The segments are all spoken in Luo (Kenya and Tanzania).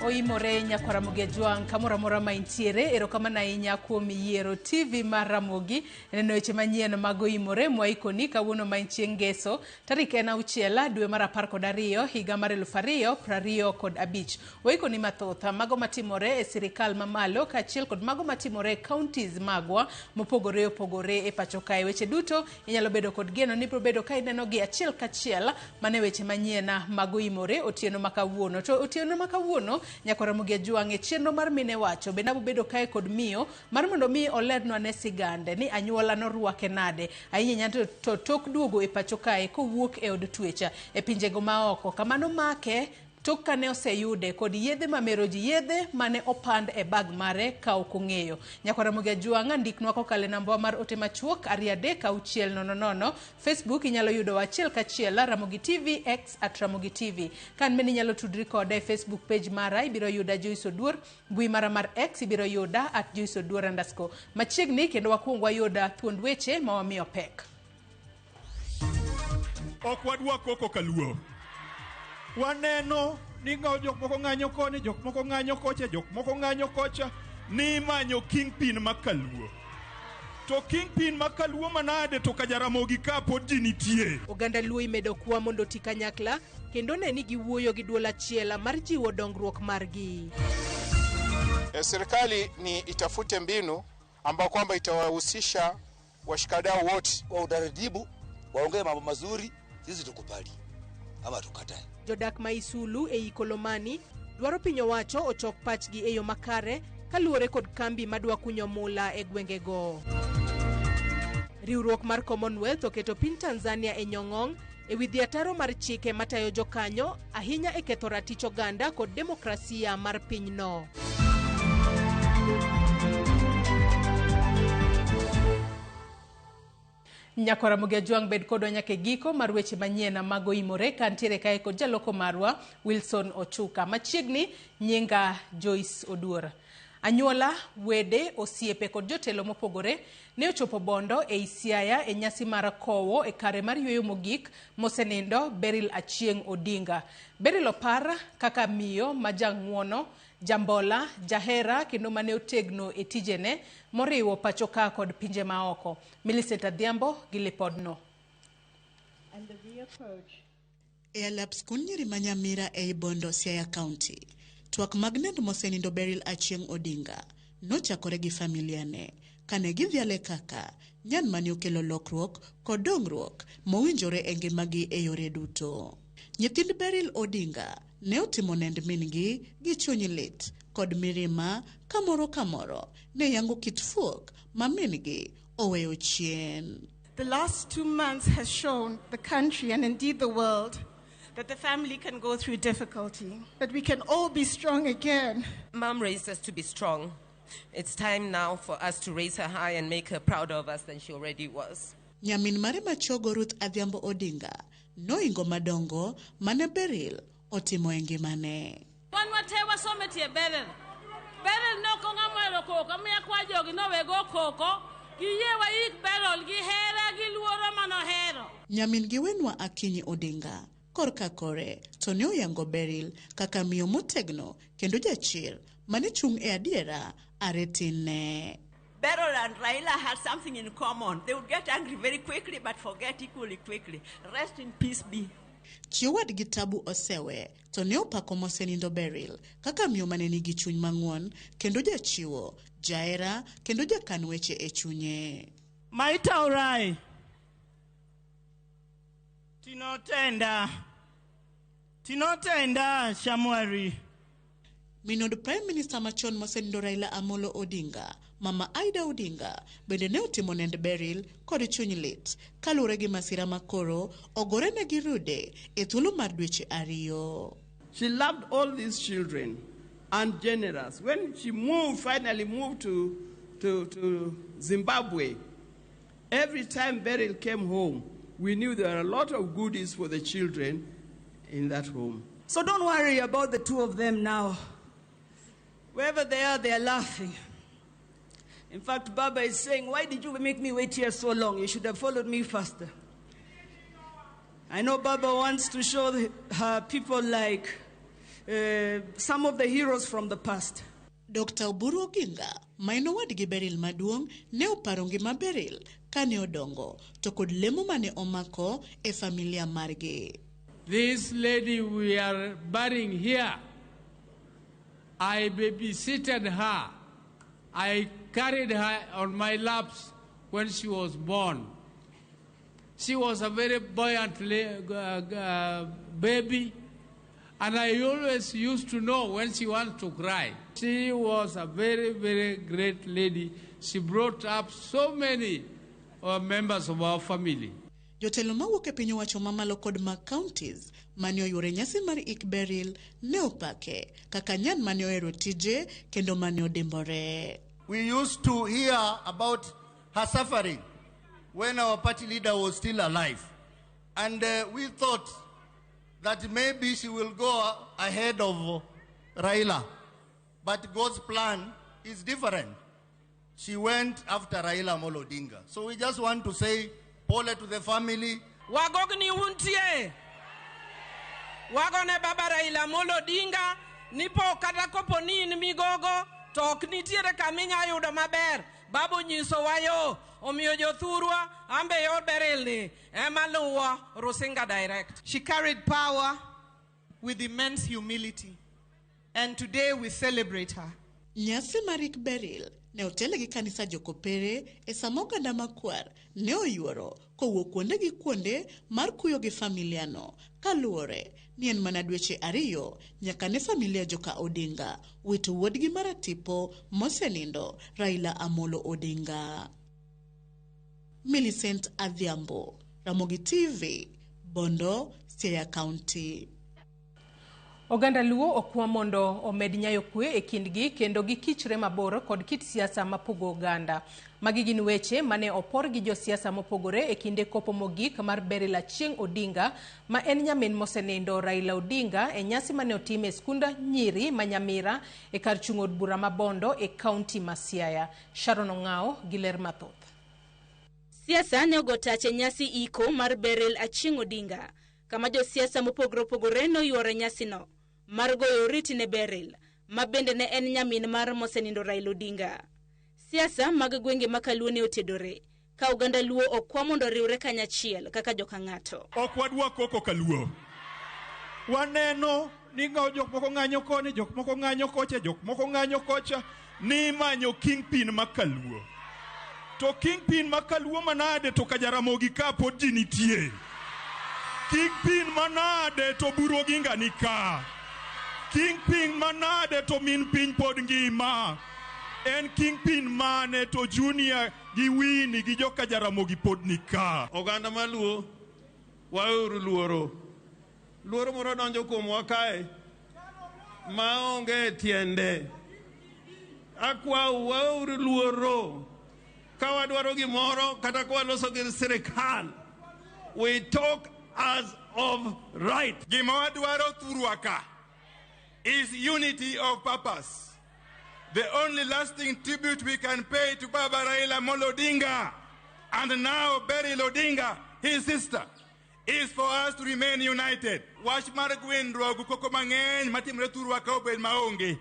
Oimore nyako Ramogi Jwang kamora mora maintiere erokamano ahinya kuom yiero TV mar Ramogi neno weche manyien mag Oimore mwaikoni kawuono maintie ngeso tarik en 6 dwe mar 12 higa mar 2025 waikoni mathoth mago matimore e sirikal mamalo kaachiel kod mago matimore e counties magwa mopogore opogore e pacho kae. Weche duto inyalo bedo kod geno ni biro bedo ka ineno gi achiel kachiel mane weche manyien mag Oimore otieno makawuono. To otieno makawuono nyako Ramogi Jwang e chenro mar mine wacho bende bedo kae kod miyo mar mondo mi olernwa ne sigande ni anyuola no ruake nade ahinya to tok duogo e pacho kae kowuok e od twecha e pinjego maoko kamano make tok kane oseyude kod yedhe mamero ji yedhe mane opand e bag mare ka ok ong'eyo. Nyako Ramogi Jwang ndiknwa kokale namba mar ote machuok 33600. Facebook inyalo yudo achiel kachiel Ramogi TV X @Ramogi TV. Kan meni nyalo tudri koda e Facebook page mara ibiro yuda Joyce Oduor, mbui mara mar X ibiro yuda @JoyceOduor_. Machiegni kendo wakuongwa yuda thuond weche ma wamiyo pek. Ok wadwa koko kaluo. Waneno ni jok moko ng'anyo koni, jok moko ng'anyo kocha, jok moko ng'anyo kocha ni manyo kingpin makaluo. To kingpin makaluo manade to ka Jaramogi ka pod ji nitie. Oganda Luo imedo kwa mondo ti kanyakla kendo ne ni giwuoyo gi duol achiel mar jiwo dongruok margi. Serikali ni itafute mbinu ambao kwamba itawahusisha washikadau wote kwa utaratibu, waongee mambo mazuri, sisi tukubali ama tukatae. Jodak Maisulu e Ikolomani dwaro piny owacho ochok pachgi e yo makare kaluwore kod kambi madwa kunyo mula e gwengego. Riwruok mar Commonwealth oketo piny Tanzania e nyong'ong e wi ataro mar chike matayo jokanyo ahinya e ketho ratich oganda kod demokrasia mar pinyno. Nyako Ramogi Jwang bed kodwa nyake giko mar weche manyien mag Oimore kantiere kae kod jaloko marwa Wilson Ochuka. Machiegni nyinga Joyce Oduor. Anyuola, wede, osiepe kod jotelo mopogore ne ochopo Bondo e Siaya e nyasi mar kowo e kare mar yweyo mogik mosenindo Beryl Achieng Odinga. Beryl opar kaka miyo majang'uono, jambola, jahera kendo mane otegno e tijene moriwo pacho ka kod pinje maoko. Millicent Adhiambo gi lipodno. And the reapproach. Elabs kunyiri manyamira e Bondo, Siaya County. Twak magnet mosenindo Beryl Achieng Odinga nochakore gi familia ne kane gidhiale kaka nyan mane okelo lokruok kod dongruok mowinjore e ngimagi e yore duto. Nyithind Beryl Odinga ne otimo nend min-gi gi chuny lit kod mirima kamoro ne yango kit fuok ma min-gi oweyo chien. The last 2 months has shown the country and indeed the world that the family can go through difficulty, that we can all be strong again. Mom raised us to be strong. It's time now for us to raise her high and make her prouder of us than she already was. Nyamin mare machogo Ruth Adhiambo Odinga noingo madongo mane Beryl otimo e ngimane. Wan watewa sometie Beryl. Beryl no konga mwelo koko miya kwa jogi no wego koko giyewa ik Beryl gi hera gi luoro mano hero. Nyamin gi wenwa Akinyi Odinga korka kore to ne oyango Beryl kaka miyo motegno kendo jachir mane chung e adiera aretine. Beryl and Raila had something in common. They would get angry very quickly but forget equally quickly. Rest in peace be. Chiwad Gitabu Osewe to ne opako mosenindo Beryl kaka miyo mane nigi chuny mang'won kendo jachiwo, jaera kendo jakan weche e chunye. Maita orai Tinotenda Shamwari. Minod Prime Minister machon mosenindo Raila Amolo Odinga, Mama Aida Odinga, bende ne otimo nend Beryl kod chuny lit kaluwore gi masira makoro ogore ne girude e thuolo mar dweche ariyo. She loved all these children and generous. When she finally moved to Zimbabwe, every time Beryl came home, we knew there were a lot of goodies for the children in that home. So don't worry about the two of them now. Wherever they are laughing. In fact, Baba is saying, why did you make me wait here so long? You should have followed me faster. I know Baba wants to show her people like some of the heroes from the past. Dr. Oburu Oginga, maino wadgi Beryl Maduong, ne oparo ngima Beryl kane odongo, to kod lemo mane omako e familia margi. This lady we are burying here, I babysitted her. I carried her on my laps when she was born. She was a very buoyant baby, and I always used to know when she wanted to cry. She was a very, very great lady. She brought up so many members of our family. Jotelo mawuok e piny owacho mamalo kod mag counties mane oyuore nyasi mar ik Beryl ne opake kaka nyan mane ohero tije kendo mane odimbore. We used to hear about her suffering when our party leader was still alive. And we thought that maybe she will go ahead of Raila. But God's plan is different. She went after Raila Amolo Odinga. So we just want to say, pole to the family. Wagogni untie. Wagone baba Raila Amolo Odinga. Nipo kata kopo ni in migogo. Tok nitiere kaminya yudo maber. Babu nyiso wayo. Omiyo jothurwa. Ambe yor Beryl ni. Ema luwa Rusinga direct. She carried power with immense humility. And today we celebrate her. Nyasi marik Beryl ne otele gi kanisa jokopere e sama oganda makwar ne oyuoro kowuok kuonde gi kuonde mar kuyo gi familia no kaluwore ni en mana dweche 2 nyaka ne familia joka Odinga wito wuodgi maratipo mosenindo Raila Amolo Odinga. Millicent Adhiambo, Ramogi TV, Bondo, Siaya County. Oganda Luo okwa mondo omed nyayo kwe e kindgi kendo gikichre mabor kod kit siasa mapogo oganda. Magi gin weche mane opor gi josiasa mopogore e kinde kopo mogik mar Beryl Achieng Odinga ma en nyamin mosenindo Raila Odinga e nyasi mane otime skunda nyiri manyamira e kar chung od bura mabondo e kaunti ma Siaya. Sharon Ongao gi ler mathoth. Siasa ne ogotache nyasi iko mar Beryl Achieng Odinga kama josiasa mopogore no yuoro nyasi no mar goyo oriti ne Beryl ma bende ne en nyamin mar mosenindo Raila Odinga. Siasa mag gwenge makaluo ne otedore ka oganda Luo okwa mondo riwre kanyachiel kaka joka ng'ato. Okwadwa koko kaluo. Waneno ni jok moko ng'anyo koni, jok moko ng'anyo kocha, jok moko ng'anyo kocha ni manyo kingpin makaluo. To kingpin makaluo manade to Kajaramogi ka pod ji nitie. Kingpin manade to Oburu Oginga nika. Kingpin manade to min piny pod ngima. En kingpin mane to Junior gi Winnie gi joka Jaramogi pod nika. Oganda maluo wauru luoro. Luoro moro donjo kuomwa kae maonge tiende. Akwau wauru luoro. Ka wadwaro gimoro kata ka waloso gi sirikal. We talk as of right. Gima wadwaro thurwaka is unity of purpose. The only lasting tribute we can pay to Baba Raila Amolo Odinga and now Beryl Odinga, his sister, is for us to remain united. Wach mar gwendruok koko mang'eny matimre thurwaka obed maonge.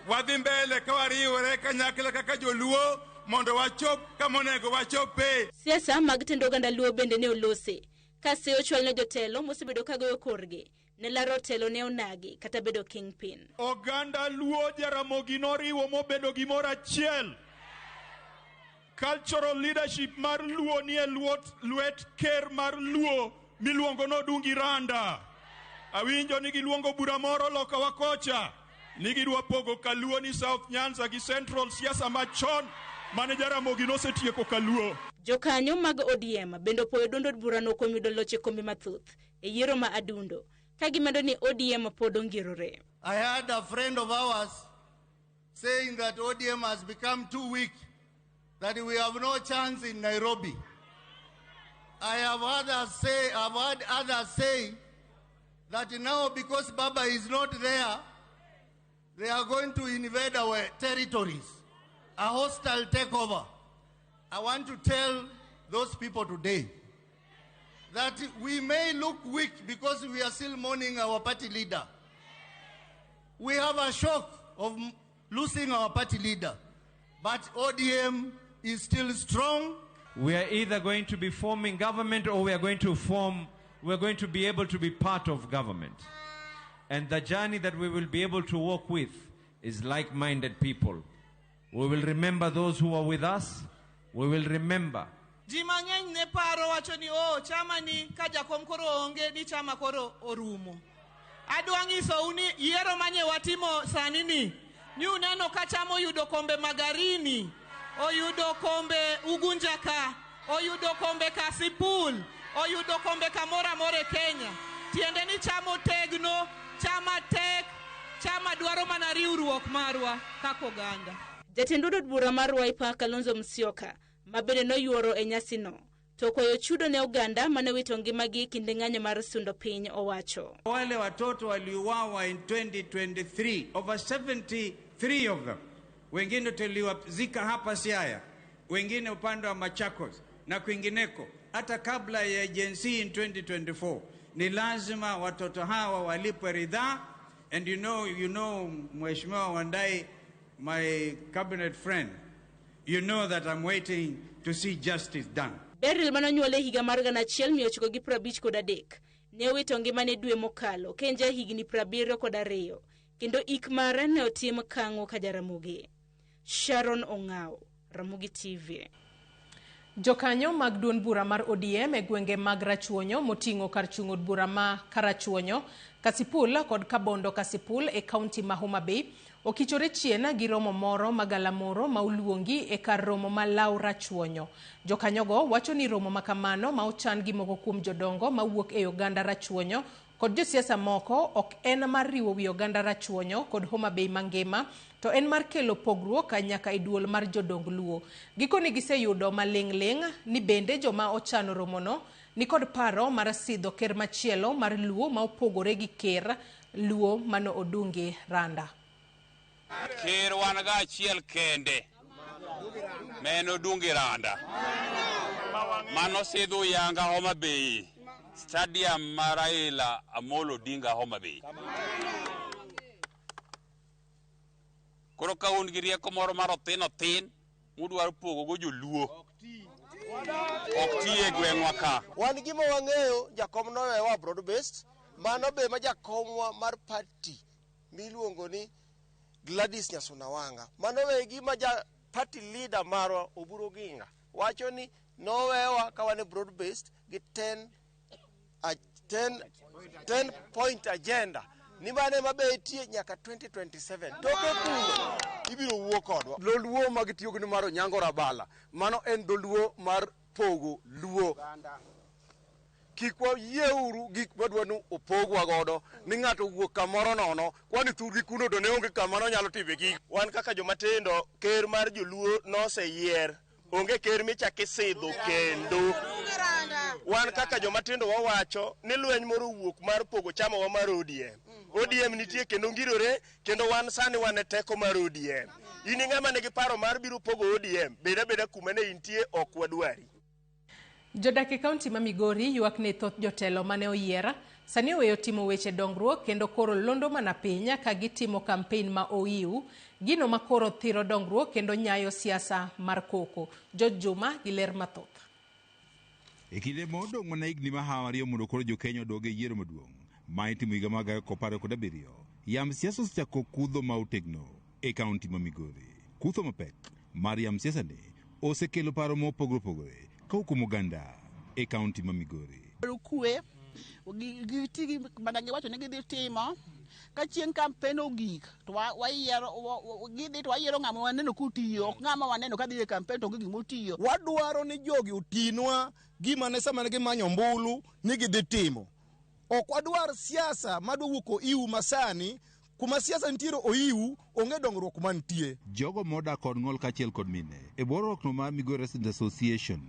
Wadhi mbele ka wariwore kanyakla kaka joluo mondo wachop kamonego wachope. Siasa mag tendo oganda Luo bende ne olose. Kasi ochwal ne jotelo mosebedo kagoyo korgi ne laro telo ne onagi kata bedo kingpin. Oganda Luo Jaramogi noriwo mobedo gimoro achiel. Cultural leadership mar Luo ni e lwet ker mar Luo miluongo n'Odungi Randa. Awinjo ni giluongo bura moro loka wakocha. Ni gidwa pogo Kaluo ni South Nyanza gi Central siasa machon mane Jaramogi nosetieko Kaluo. Jokanyo mag ODM bendo poyo dondo bura no kuom yudo loche kombe mathoth e yiero ma adundo ka gimedo ni ODM pod ongirore. I had a friend of ours saying that ODM has become too weak, that we have no chance in Nairobi. I have heard others say that now because Baba is not there, they are going to invade our territories, a hostile takeover. I want to tell those people today that we may look weak because we are still mourning our party leader. We have a shock of losing our party leader, but ODM is still strong. We are either going to be forming government or we're going to be able to be part of government. And the journey that we will be able to walk with is like-minded people. We will remember those who are with us. We will remember. Ji mang'eny ne paro wacho ni chama ni ka jakom koro onge ni chama koro orumo. Adwa ng'iso uni yiero manye watimo sani ni uneno ka chama oyudo kombe Magarini, oyudo kombe Ugunja ka, oyudo kombe Kasipul, oyudo kombe kamoro amora Kenya. Tiende ni chama otegno, chama tek, chama dwaro mana riwruok marwa kaka oganda. Jatend od bura mar Wiper Kalonzo Musyoka mabende noyuoro e nyasino to kwayo chudo ne oganda mane wito ngimagi kinde ng'anyo mar sundo piny owacho. Wale watoto waliuawa in 2023, over 73 of them. Wengine tuliwazika hapa Siaya, wengine upande wa Machakos na kwingineko. Hata kabla ya agency in 2024, ni lazima watoto hawa walipwe ridhaa. And you know, Mheshimiwa Wandai, my cabinet friend, you know that I'm waiting to see justice done. Beryl manonyuole higa mar 1953 ne owito ngimane dwe mokalo kenja higni 72 kendo ik mare ne otim kang'o ka Jaramogi. Sharon Ong'ao, Ramogi TV. Jokanyo mag duond bura mar ODM e gwenge mag Rachuonyo moting'o kar chung' od bura ma Karachuonyo, Kasipul kod Kabondo Kasipul e kaunti ma Homa Bay okichore chien gi romo moro magalamoro ma uluongi e kar romo ma Law Rachuonyo. Jokanyogo wacho ni romo makamano ma ochan gi moko kuom jodongo ma wuok e oganda Rachuonyo kod josiasa moko ok en mar riwo wi oganda Rachuonyo kod Homa Bay mangima, to en mar kelo pogruok nyaka e duol mar jodong Luo. Gikoni giseyudo maling'ling' ni bende joma ochano romono ni kod paro mar sidho ker machielo mar Luo ma opogore gi ker Luo mano Odunge Randa. Ker wan ga achiel kende meno Odunge Randa mano sidho yanga Homa Bay stadium mar Raila Amolo Odinga Homa Bay. Koro ka un gi rieko moro mar tin mudwaro pogo go joluo ok ti e gweng'wa ka. Wan gima wang'eyo jakom nowewa broad based mano be ma jakomwa mar party miluongo ni Gladys Nyasunawanga. Mano we gima ja party leader marwa Oburu Oginga wacho ni nowewa ka wan broad based gi 10 point agenda ni mane mabetie nyaka 2027 toke kuno ibiro wuo kodwa. Luo magitiyo gi maro Nyango Rabala mano en doluo mar pogo Luo. Kikwa yeuru gik madwanu opogwa godo ni ng'ato wuok kamoro nono kwani turgi kuno do ne onge kamano nyalo tibe gik. Wan kaka jomatindo ker mar joluo noseyier, onge ker michaki sidho kendo. Wan kaka jomatindo wawacho ni lweny moro wuok mar pogo chama wa mar ODM. ODM nitie kendo ngirore kendo wan sani wan e teko mar ODM. Ini ng'ama nigi paro mar biro pogo ODM beda kuma ne intie ok wadwari. Jodak e kaunti ma Migori ywak ne thoth jotelo mane oyiera sani oweyo timo weche dongruok kendo koro londo mana pinya ka gitimo kampen ma OIU, gino ma koro thiro dongruok kendo nyayo siasa mar koko. George Juma gi ler mathoth. E kinde modong' mana higni ma hawariyo mondo koro jo-Kenya odoge yiero maduong' ma itimo higa mag 2017, yam siasa osechako kudho ma otegno e kaunti ma Migori. Kutho mapek mar yam siasa ni osekelo paro mopogore opogore kaukumo oganda e kaunti ma Migori. Kue gitigi managi wacho ni gidhi timo ka chieng' kampen ogik to wayiero ng'ama waneno kutiyo, ok ng'ama waneno kadhi e kampen to onge gimotiyo. Wadwaro ni jogi otinwa gima ne sama ne gimanyo ombulu ni gidhi timo. Ok wadwar siasa madwuok OIU masani kuma siasa ntiero OIU onge dongruok mantie. Jogo moda kod ng'ol kachiel kod mine e borokno mar Migori Resident Association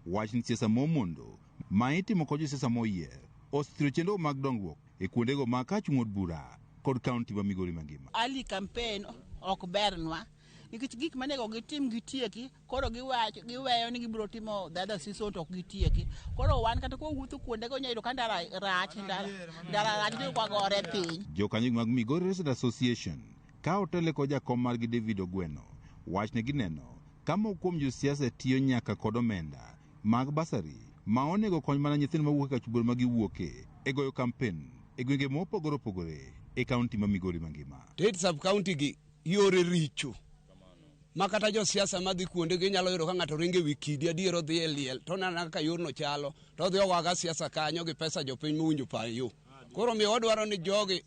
wach ni siasa momondo ma itimo kod siasa moyier osethiro chenro mag dongruok e kuondego ma ka chung' od bura kod kaunti ma Migori mangima. Ali campaign ok bernwa nikech gik manego gitim gitieki koro giweyo ni gibiro timo the other season to ok gitieki koro wan kata ko wuotho kuonde go nyayudo ka ndara rach to kwa gore piny. Jokanyo mag Migori Resident Association ka otele ko jakom margi David Ogweno wachne gineno kama kuom josiasa tiyo nyaka kod omenda mag basari ma onego kony mana nyithindo mawuok ka chubor ma giwuoke e goyo kampen e gwenge mopogore opogore e kaunti ma Migori mangima. State sub county gi yore richo makata josiasa madhi kuonde gi nyalo yudo ka ng'ato ringe wikidi adiero dhi e liel to nana ka yorno chalo to dhi owaga siasa kanyo gi pesa jopiny mowinjo payo. Koro mi wadwaro ni jogi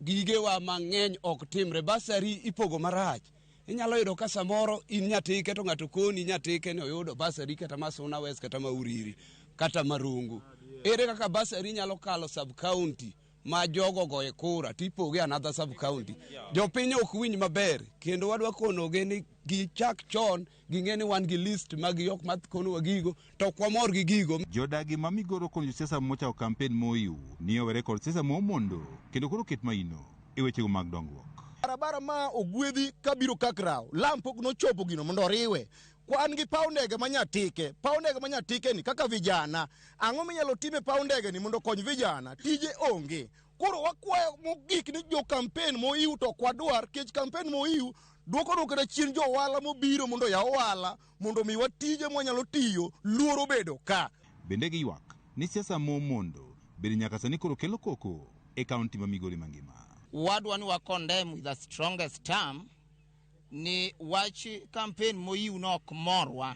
gigewa mang'eny ok timre, basari ipogo marach. Inyalo yudo ka samoro in nyatike to ng'ato koni nyatike ne oyudo basari kata Masuna West kata Mauriri kata Marungu. Ere kaka basari nyalo kalo sub county ma jogo goye kura tipoge another sub county. Jopiny ok winj maber kendo wadwa konoge ni gichak chon ging'eni wan gi list mag yok math kono gigo to kwamor gi gigo. Jodagi ma Migoro kon josiasa mocha o kampen moyu ni owere kod siasa momondo kendo koro ket maino e wechego mag dongruok. Barabara ma ogwedhi kabiro kakrao lampok nochopo gino mondo oriwe kwan gi paw ndege manyatike ni kaka vijana ang'o minyalo time paw ndege ni mondo kony vijana tije onge. Koro wakwayo mogik ni jo kampen moiu to kwadwar kech kampen moiu dwoko no kada chien jo wala mobiro mondo ya wala mondo mi watije mwanyalo tiyo luoro bedo ka. Bende gi ywak ni siasa momondo bende nyaka sani koro kelo koko e kaunti ma Migori mangima. Wadwa ni wa condemn with the strongest term ni wachi campaign moyiu no ok morwa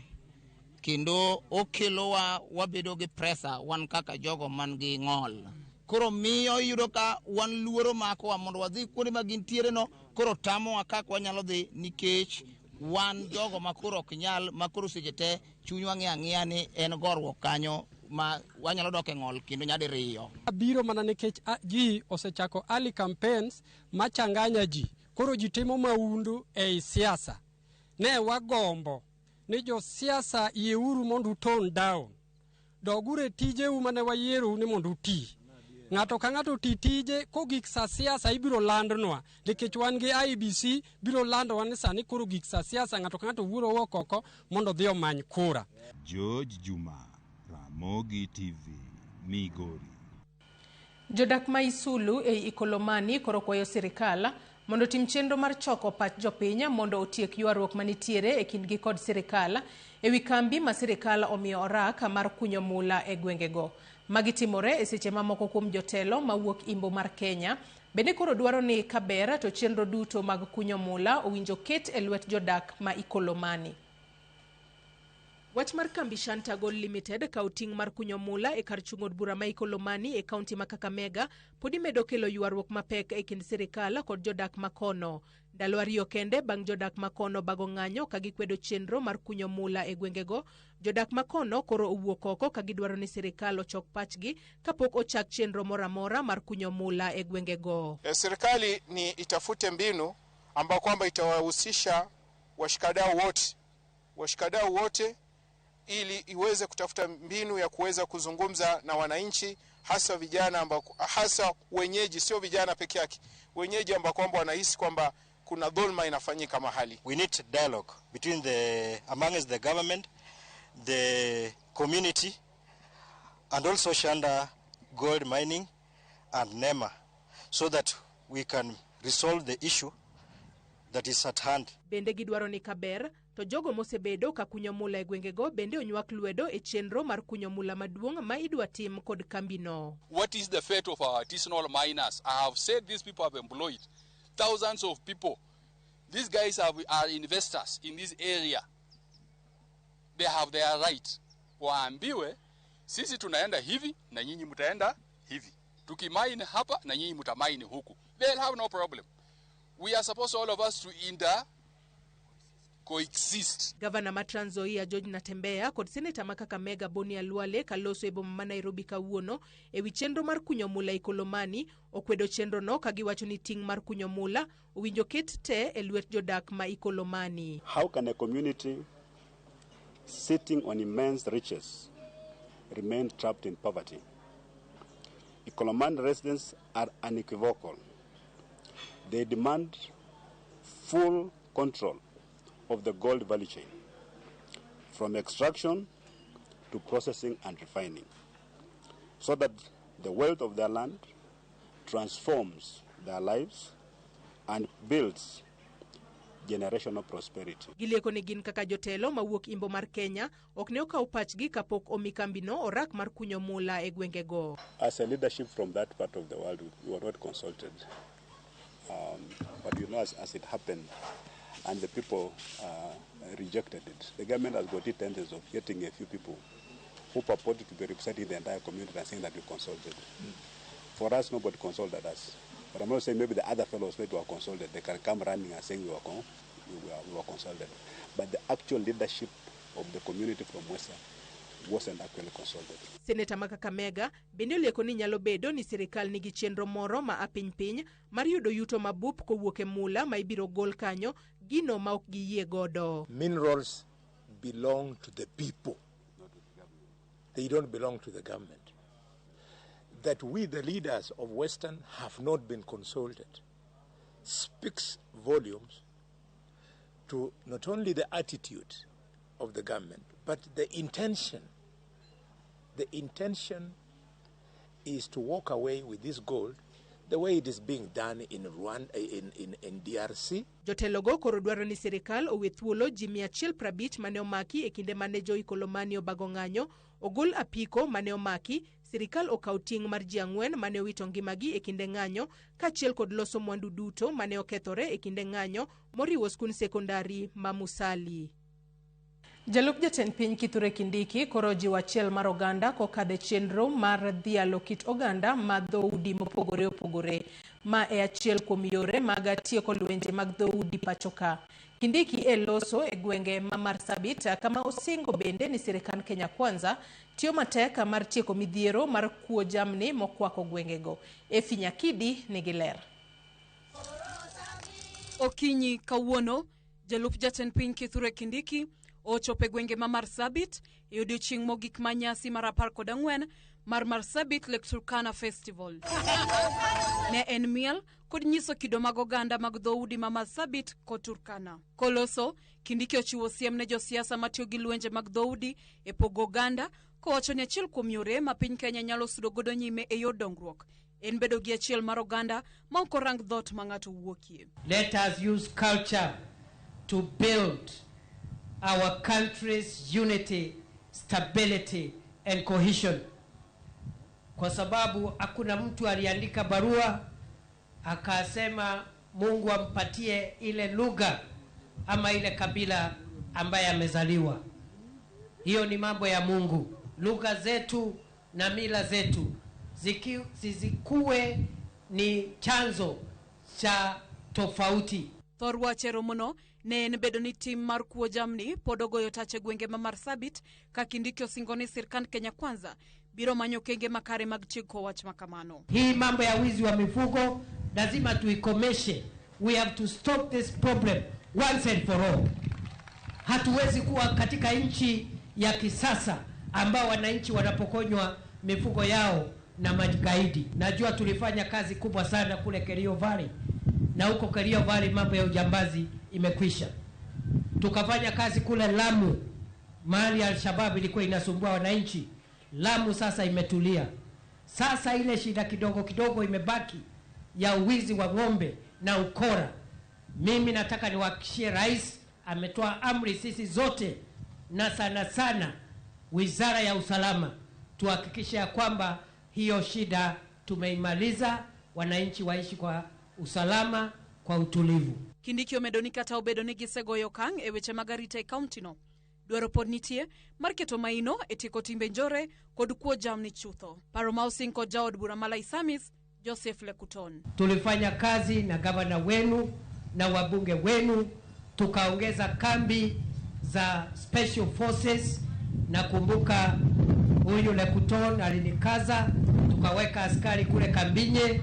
kendo okelowa wabedo gi pressure wan kaka jogo man gi ng'ol. Koro miyo yudo ka wan luoro makowa mondo wadhi kuonde ma gintiere no koro tamowa kaka wanyalo dhi nikech wan jogo makoro ok nyal makoro seche te chunywa ng'ia ni en gorruok kanyo ma wanyalo dok e ng'ol kendo nyadiriyo. Biro mana nikech ji osechako early campaigns machanganya ji koro ji timo maundu e siasa. Ne wagombo ni jo siasa yeuru mondo tone down. Dogure tije mane wayiero ni mondo ti. Ng'ato ka ng'ato tije ko gik sa siasa ibiro landnwa nikech wan gi IBC biro lando wan sani koro gik sa siasa ng'ato ka ng'ato wuoro wuok oko mondo dhi omany kura. George Juma, Ramogi TV, Migori. Jodak ma Isulu e Ikolomani koro kwayo sirikal mondo tim chenro mar choko pach jopiny mondo otiek ywaruok manitiere e kindgi kod sirikal e wi kambi ma sirikal omiyo orak mar kunyo mula e gwengego. Magitimore e seche mamoko kuom jotelo mawuok Imbo mar Kenya bende koro dwaro ni kabera to chenro duto mag kunyo mula owinjo ket e lwet jodak ma Ikolomani. Wach mar kambi Shanta Gold Limited kauting mar kunyo mula e kar chung'od bura ma Ikolomani e kaunti ma Kakamega podi medo kelo ywaruok mapek e kind sirikal kod jodak makono. Ndalo ariyo kende bang' jodak makono bago ng'anyo ka gikwedo chenro mar kunyo mula e gwengego, jodak makono koro owuok oko ka gidwaro ni sirikal ochok pachgi kapok ochak chenro moramora mar kunyo mula e gwengego. Serikali ni itafute mbinu ambao kwamba itawahusisha washikadau wote ili iweze kutafuta mbinu ya kuweza kuzungumza na wananchi, hasa vijana ambao hasa wenyeji, sio vijana peke yake, wenyeji ambao kwamba wanahisi kwamba kuna dhulma inafanyika mahali. We need dialogue between amongst the government, the community, and also Shanda Gold Mining and NEMA, so that we can resolve the issue that is at hand. Bende gidwaro ni kaber to jogo mosebedo ka kunyo mula e gwengego bende onywak lwedo e chenro mar kunyo mula maduong' ma idwa tim kod kambino. What is the fate of our artisanal miners? I have said these people have employed thousands of people. These guys are investors in this area. They have their right. Waambiwe, sisi tunaenda hivi na nyinyi mtaenda hivi. Tukimaini hapa na nyinyi mtamaini huku. They'll have no problem. We are supposed all of us to coexist. Gavana ma Trans Nzoia George Natembeya kod Seneta ma Kakamega Boni Alwale kaloso e boma ma Nairobi kawuono e wi chenro mar kunyo mula Ikolomani okwedo chenro no ka giwacho ni ting' mar kunyo mula owinjo ket te e lwet jodak ma Ikolomani. How can a community sitting on immense riches remain trapped in poverty? Ikolomani residents are unequivocal. They demand full control of the gold value chain, from extraction to processing and refining, so that the wealth of their land transforms their lives and builds generational prosperity. Gilieko ni gin kaka jotelo mawuok imbo mar Kenya ok ne okaw pachgi kapok omi kambino orak mar kunyo mula e gwengego. As a leadership from that part of the world, we were not consulted. But you know, as it happened, and the people rejected it, the government has got intentions of getting a few people who purported to be representing the entire community and saying that we consulted. For us, nobody consulted us. But I'm not saying maybe the other fellows maybe were consulted. They can come running and saying we were consulted. But the actual leadership of the community from Western wasn't actually consulted. Senator Makakamega bende olieko ni nyalo bedo ni sirikal nigi chenro moro ma apiny mar yudo yuto mabup kowuok e mula ma ibiro gol kanyo gino ma ok giyie godo. Minerals belong to the people. They don't belong to the government. That we, the leaders of Western, have not been consulted speaks volumes to not only the attitude of the government, but the intention. The intention is to walk away with this gold the way it is being done in Rwanda, in DRC. Jotelogo koro dwaro ni sirikal owe thuolo ji 150 mane omaki e kinde mane joikolomani obago ng'anyo, ogol apiko mane omaki, sirikal okaw ting' mar ji 4 mane owito ngimagi e kinde ng'anyo, kaachiel kod loso mwandu duto mane okethore e kinde ng'anyo, moriwo skund sekondari ma Musali. Jalup jatend piny Kithure Kindiki koro jiwo achiel mar oganda kokadho chenro mar dhialo kit oganda ma dhoudi mopogore opogore. Ma e achiel kuom yore mag tieko lwenje mag dhoudi pachoka. Kindiki loso e gwenge ma Marsabit kama osingo bende ni sirikal Kenya Kwanza tiyo matek mar tieko midhiero mar kuo jamni mokwako gwengego. Nyakidi nigi ler. Okinyi kawuono, jalup jatend piny Kithure Kindiki ochope gwenge ma Marsabit e odiochieng' mogik ma nyasi mar 14 mar Marsabit Lake Turkana Festival. Ne en miel kod nyiso kido mag oganda mag dhoudi ma Marsabit kod Turkana. Koloso, Kindiki ochiwo siem ne josiasa matiyo gi lwenje mag dhoudi e pogo oganda kowacho ni achiel kuom yore ma piny Kenya nyalo sudo godo nyime e yor dongruok en bedo gi achiel mar oganda ma ok orang dhot ma ng'ato wuokie. Let us use culture to build our country's unity, stability and cohesion. Kwa sababu hakuna mtu aliandika barua akasema Mungu ampatie ile lugha ama ile kabila ambaye amezaliwa. Hiyo ni mambo ya Mungu. Lugha zetu na mila zetu zizikuwe ni chanzo cha tofauti. Thorwa Cheromono ne en bedo ni tim mar kuo jamni podogo yotache gwenge ma Marsabit ka Kindiki osingoni sirikal Kenya Kwanza biro manyo kenge makare mag chiko wach makamano. Hii mambo ya wizi wa mifugo lazima tuikomeshe. We have to stop this problem once and for all. Hatuwezi kuwa katika nchi ya kisasa ambao wananchi wanapokonywa mifugo yao na magaidi. Najua tulifanya kazi kubwa sana kule Kerio Valley, na huko Kerio Valley mambo ya ujambazi imekwisha. Tukafanya kazi kule Lamu, mahali Al-Shabaab ilikuwa inasumbua wananchi. Lamu sasa imetulia. Sasa ile shida kidogo kidogo imebaki ya uwizi wa ng'ombe na ukora. Mimi nataka niwahakikishie rais ametoa amri sisi zote na sana sana Wizara ya Usalama tuhakikishe kwamba hiyo shida tumeimaliza, wananchi waishi kwa usalama, kwa utulivu. Kindiki omedo kata obedo ni gisegoyo okang' e weche mag arita e kaunti no. Dwaro pod nitie mar keto maino e tieko timbe njore kod kuo jamni chutho. Paro ma osingo jaod bura Malai Samis, Joseph Lekuton. Tulifanya kazi na gavana wenu na wabunge wenu, tukaongeza kambi za special forces, na kumbuka huyu Lekuton alinikaza, tukaweka askari kule Kambinye,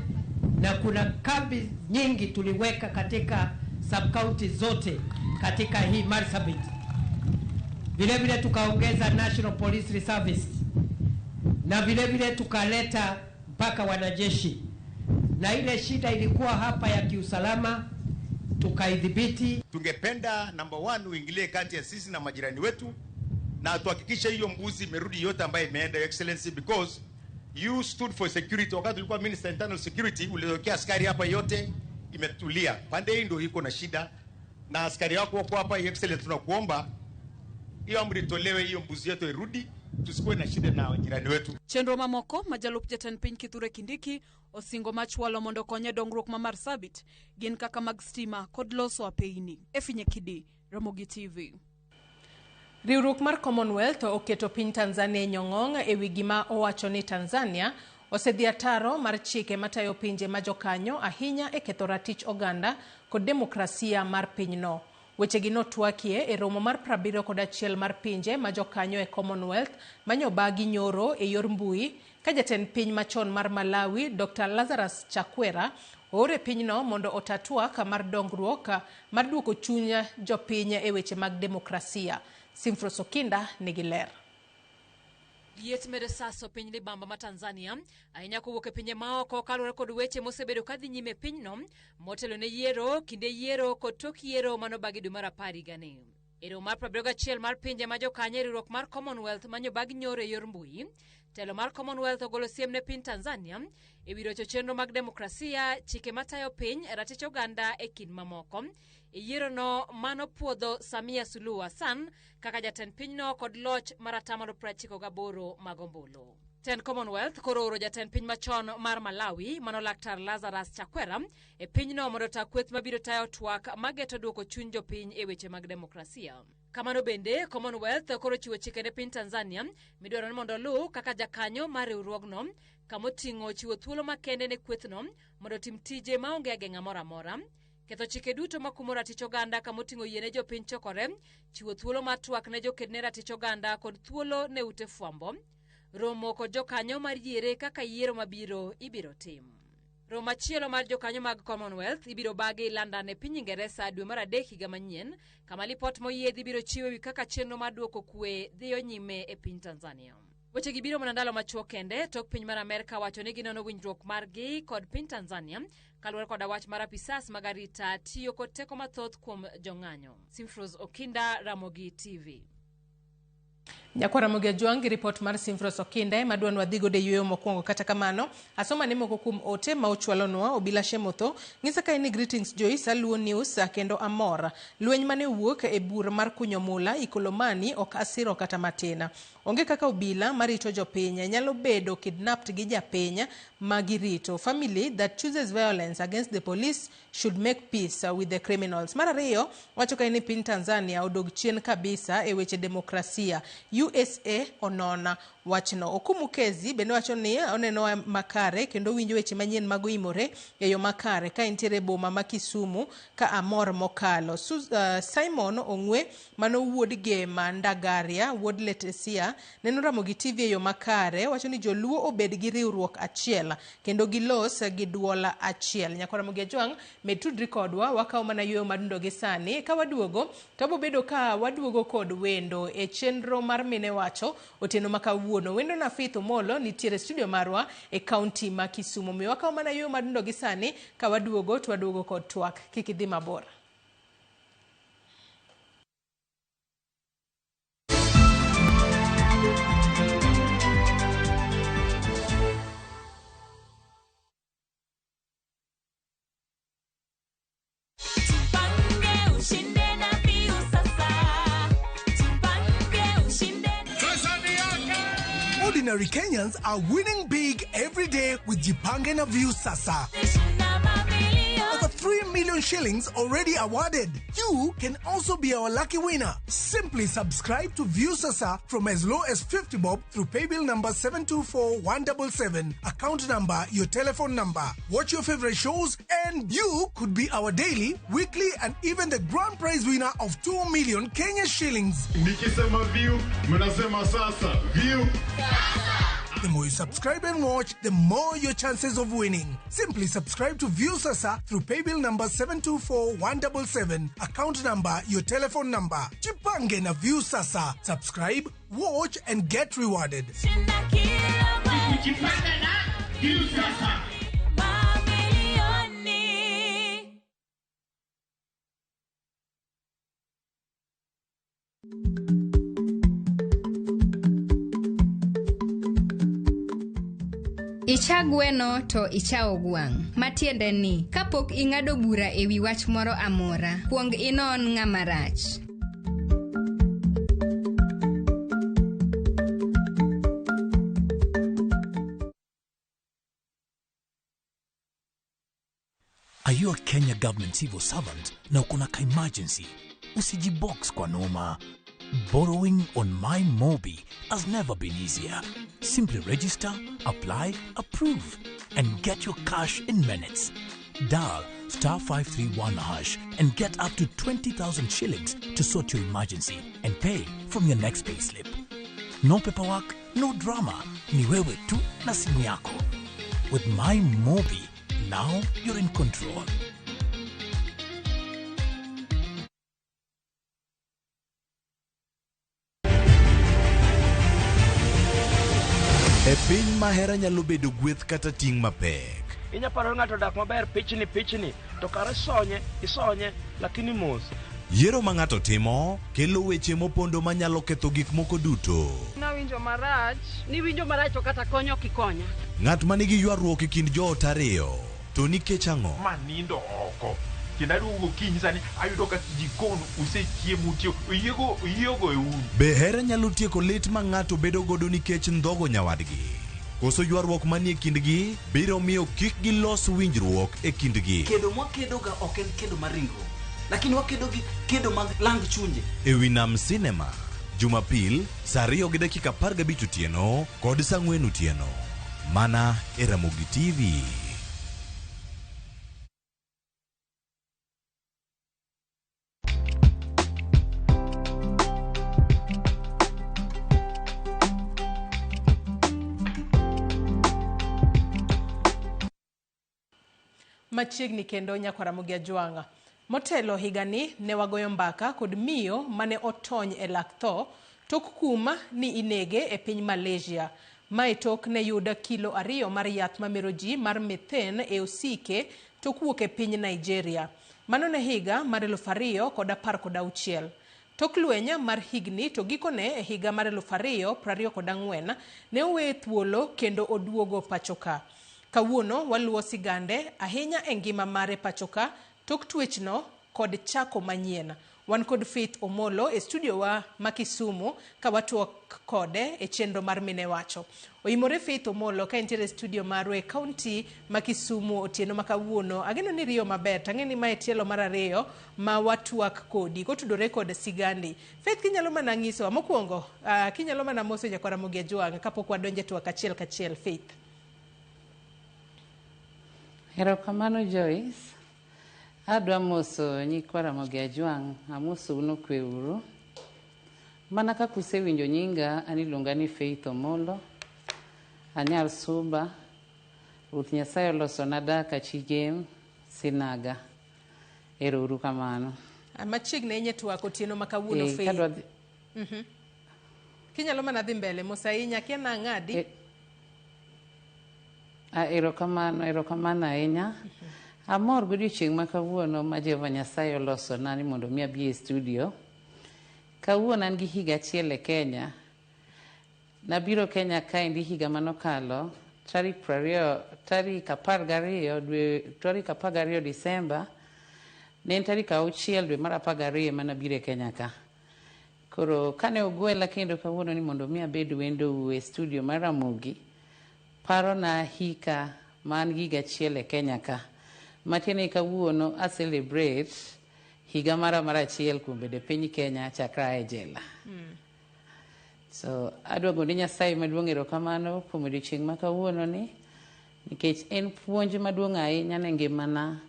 na kuna kambi nyingi tuliweka katika sub-county zote katika hii Marsabit. Vile vile tukaongeza National Police Reservice, na vile vile tukaleta mpaka wanajeshi. Na ile shida ilikuwa hapa ya kiusalama, tukaidhibiti. Tungependa number 1 uingilie kati ya sisi na majirani wetu na tuhakikishe hiyo mbuzi imerudi yote ambayo imeenda, Excellency, because you stood for security. Wakati ulikuwa Minister Internal Security uliwekea askari hapa, yote imetulia. Pande hii ndio iko na shida na askari wako wako hapa. Excellency, tunakuomba hiyo amri tolewe, hiyo mbuzi yetu irudi, tusikuwe na shida na jirani wetu. Chenro mamoko majalup jatend piny Kithure Kindiki osingo machwalo mondo konye dongruok ma Marsabit gin kaka mag stima kod loso apeini. Efinye Kidi, Ramogi TV. Riwruok mar Commonwealth oketo piny Tanzania e nyong'ong' e wi gima owacho ni Tanzania osedhi ataro mar chike matayo pinje ma jokanyo ahinya e ketho ratich oganda kod demokrasia mar pinyno. Wechegi notwakie e romo mar 71 mar pinje ma jokanyo e Commonwealth manyobagi nyoro e yor mbui ka jatend piny machon mar Malawi Dr. Lazarus Chakwera ore pinyno mondo otatwak mar dongruok mar duoko chunya jopiny e weche mag demokrasia. Simfros Okinda nigi ler. Liet medo saso piny libamba ma Tanzania ahinya kowuok e pinje maoko kaluwore kod weche mosebedo kadhi nyime pinyno motelo ne yiero, kinde yiero kod tok yiero manobagi dwe mar 10 higani. E romo mar 71 mar pinje ma jokanyo e riwruok mar Commonwealth manyobagi nyoro e yor mbui, telo mar Commonwealth ogolo siem ne piny Tanzania e wi rocho chenro mag demokrasia, chike matayo piny, ratich oganda e kind mamoko. E yiero no mano puodho Samia Suluhu Hassan kaka jatend pinyno kod loch mar 98 mag ombulu. Ten Commonwealth koro oro jatend piny machon mar Malawi mano Laktar Lazarus Chakwera e pinyno mondo ta kweth mabiro tayo twak mageto duoko chuny jopiny e weche mag demokrasia. Kamano bende Commonwealth koro chiwo chike ne piny Tanzania midwaro ni mondo lu kaka jakanyo mar riwruogno kamoting'o chiwo thuolo makende ne kwethno mondo tim tije maonge ageng'a moro amora. Ketho chike duto makumo ratich oganda kamoting'o yiene jopiny chokore, chiwo thuolo mar twak ne jokedne ratich oganda kod thuolo ne ute fwambo. Romo kod jokanyo mar yiere kaka yiero mabiro ibiro tim. Romo machielo mar jokanyo mag Commonwealth ibiro bagi London e piny Ingereza dwe mar 3 higa manyien, kama lipot moyiedhi ibiro chiwo wi kaka chenro mar duoko kwe dhiyo nyime e piny Tanzania. Weche gibiro mana ndalo machuok kende tok piny mar Amerika wacho ni ginono winjruok margi kod piny Tanzania kaluwore kod wach mar apisas mag arita tiyo kod teko mathoth kuom jong'anyo. Simfros Okinda, Ramogi TV. Nyakwara Ramogi Ajwang' report mar Simfros Okinda madwan wadhigo de yueyo mokwongo kata kamano asoma ni moko kuom ote ma ochwalonwa obila Shemotho ng'isa ka ni greetings Joyce aluo news kendo amora lweny mane wuok e bur mar kunyo mula Ikolomani ok asiro kata matina onge kaka obila marito jopiny nyalo bedo kidnapped gi japiny magirito. Family that chooses violence against the police should make peace with the criminals. Mara riyo wacho ka ni piny Tanzania odog chien kabisa e weche demokrasia. USA onona wachno. Okumu Kezi bende wacho ni oneno makare kendo winjo weche manyien mago imore e yo makare ka entiere boma ma Kisumu ka amor mokalo. Simon Ongwe mano wuod Gema Ndagaria wuod Letesia neno Ramogi TV e yo makare wacho ni joluo obed gi riwruok achiel kendo gilos gi duola achiel. Nyakwara Ramogi Ajwang' metudri kodwa wakaw mana yueyo madundo gi sani ka waduogo to bobedo ka waduogo kod wendo e chenro mar mine wacho otieno makawuono. Wendo na Faith Omolo nitiere studio marwa e county ma Kisumu. Mi wakaw mana yueyo madundo gi sani ka waduogo to waduogo kod twak kik idhi mabor. Ordinary Kenyans are winning big every day with Jipange na View Sasa. Over 3 million shillings already awarded. You can also be our lucky winner. Simply subscribe to View Sasa from as low as 50 bob through paybill number 724-177, account number, your telephone number. Watch your favorite shows and you could be our daily, weekly and even the grand prize winner of 2 million Kenya shillings. Nikisema View, mnasema Sasa. View Sasa. The more you subscribe and watch, the more your chances of winning. Simply subscribe to View Sasa through paybill number 724-177, account number, your telephone number. Jipange na View Sasa. Subscribe, watch and get rewarded. Jipange na View Sasa. Icha gweno to ichao gwang'. Matiende ni, kapok ing'ado bura ewi wach moro amora, kuong inon ng'ama rach. Are you a Kenya government civil servant na uko na emergency? Usijibox kwa noma. Borrowing on MyMobi has never been easier. Simply register, apply, approve, and get your cash in minutes. Dial *531# and get up to 20,000 shillings to sort your emergency and pay from your next payslip. No paperwork, no drama. Ni wewe tu na simu yako. With MyMobi, now you're in control. E piny mahera nyalo bedo gweth kata ting' mapek. Inya paro ng'ato dak maber pichni to kare isonye lakini mos. Yiero ma ng'ato timo kelo weche mopondo manyalo ketho gik moko duto. Nawinjo marach, ni winjo marach to kata konyo kikonya. Ng'at manigi ywaruok e kind joot ariyo to nikech ang'o? Manindo oko. Kenda duogo kinyi sani ayudo ka jikon usechiemo tiyo oyiego e un. Be hera nyalo tieko lit ma ng'ato bedo godo nikech ndhogo nyawadgi? Koso ywaruok manie kindgi biro miyo kik gilos winjruok e kindgi. Kedo mwakedoga ok en kedo maringo, lakini wakedo gi kedo mag lang chunje. E wi Nam Cinema, Jumapil, saa 2:15 otieno kod saa 4 otieno. Mana e Ramogi TV. Machiegni kendo nyakwara Ramogi Ajwanga. Motelo higani ne wagoyo mbaka kod miyo mane otony e lak tho tok kuma ni inege e piny Malaysia. Mae tok ne yuda kilo 2 mar yath mamero ji mar methane e osike tok wuok e piny Nigeria. Mano ne higa mar 2016. Tok lwenya mar higni to gikone e higa mar 2024 ne owe thuolo kendo oduogo pachoka. Kawuono waluwo sigande ahinya e ngima mare pachoka tok twechno kod chako manyien. Wan kod Faith Omolo e studio wa Makisumu ka watuok kode e chenro mar Mine Wacho. Oimore Faith Omolo ka entiere studio marwe county Makisumu otieno makawuono. Ageno ni riyo maber, tang'eni mae tielo mar 2 ma watuak kodi kotudore kod sigandi. Faith, kinyalo mana ng'iso mokwongo, kinyalo mana moso nyakwara Ramogi Ajwanga kapok wadonje tuak achiel kachiel. Faith. Erokamano Joyce. Adwa moso nyikwara Ramogi Ajwang', amoso uno kweuru. Mana kaka usewinjo nyinga, aniluonga ni Faith Omolo. Anyar Suba. Ruoth Nyasaye olosona dak achigem sinaga. Erouru kamano. Machiegni enye tuak otieno makawuono Faith. Kinyalo mana dhi mbele mosainya kiana ng'adi. Erokamano ahinya. Amor godiochieng' ma kawuono ma Jehova Nyasaye olosona ni mondo mi abi e studio. Kawuono an gi higa achiel e Kenya. Nabiro Kenya kaendi higa manokalo tarik 12 Disemba. Ne en tarik 6 dwe mar 12 manabiro e Kenya ka. Koro kane ogwela kendo kawuono ni mondo mi abed wendo e studio mar Ramogi, paro na hika man giga achiel e Kenya ka. Matiene kawuono a celebrate higa mar achiel kuom bedo e piny Kenya chakra e jela. So adwa gone Nyasaye maduong' erokamano kuom odiochieng' ma kawuono ni, nikech en puonj maduong' ahinya ne ngimana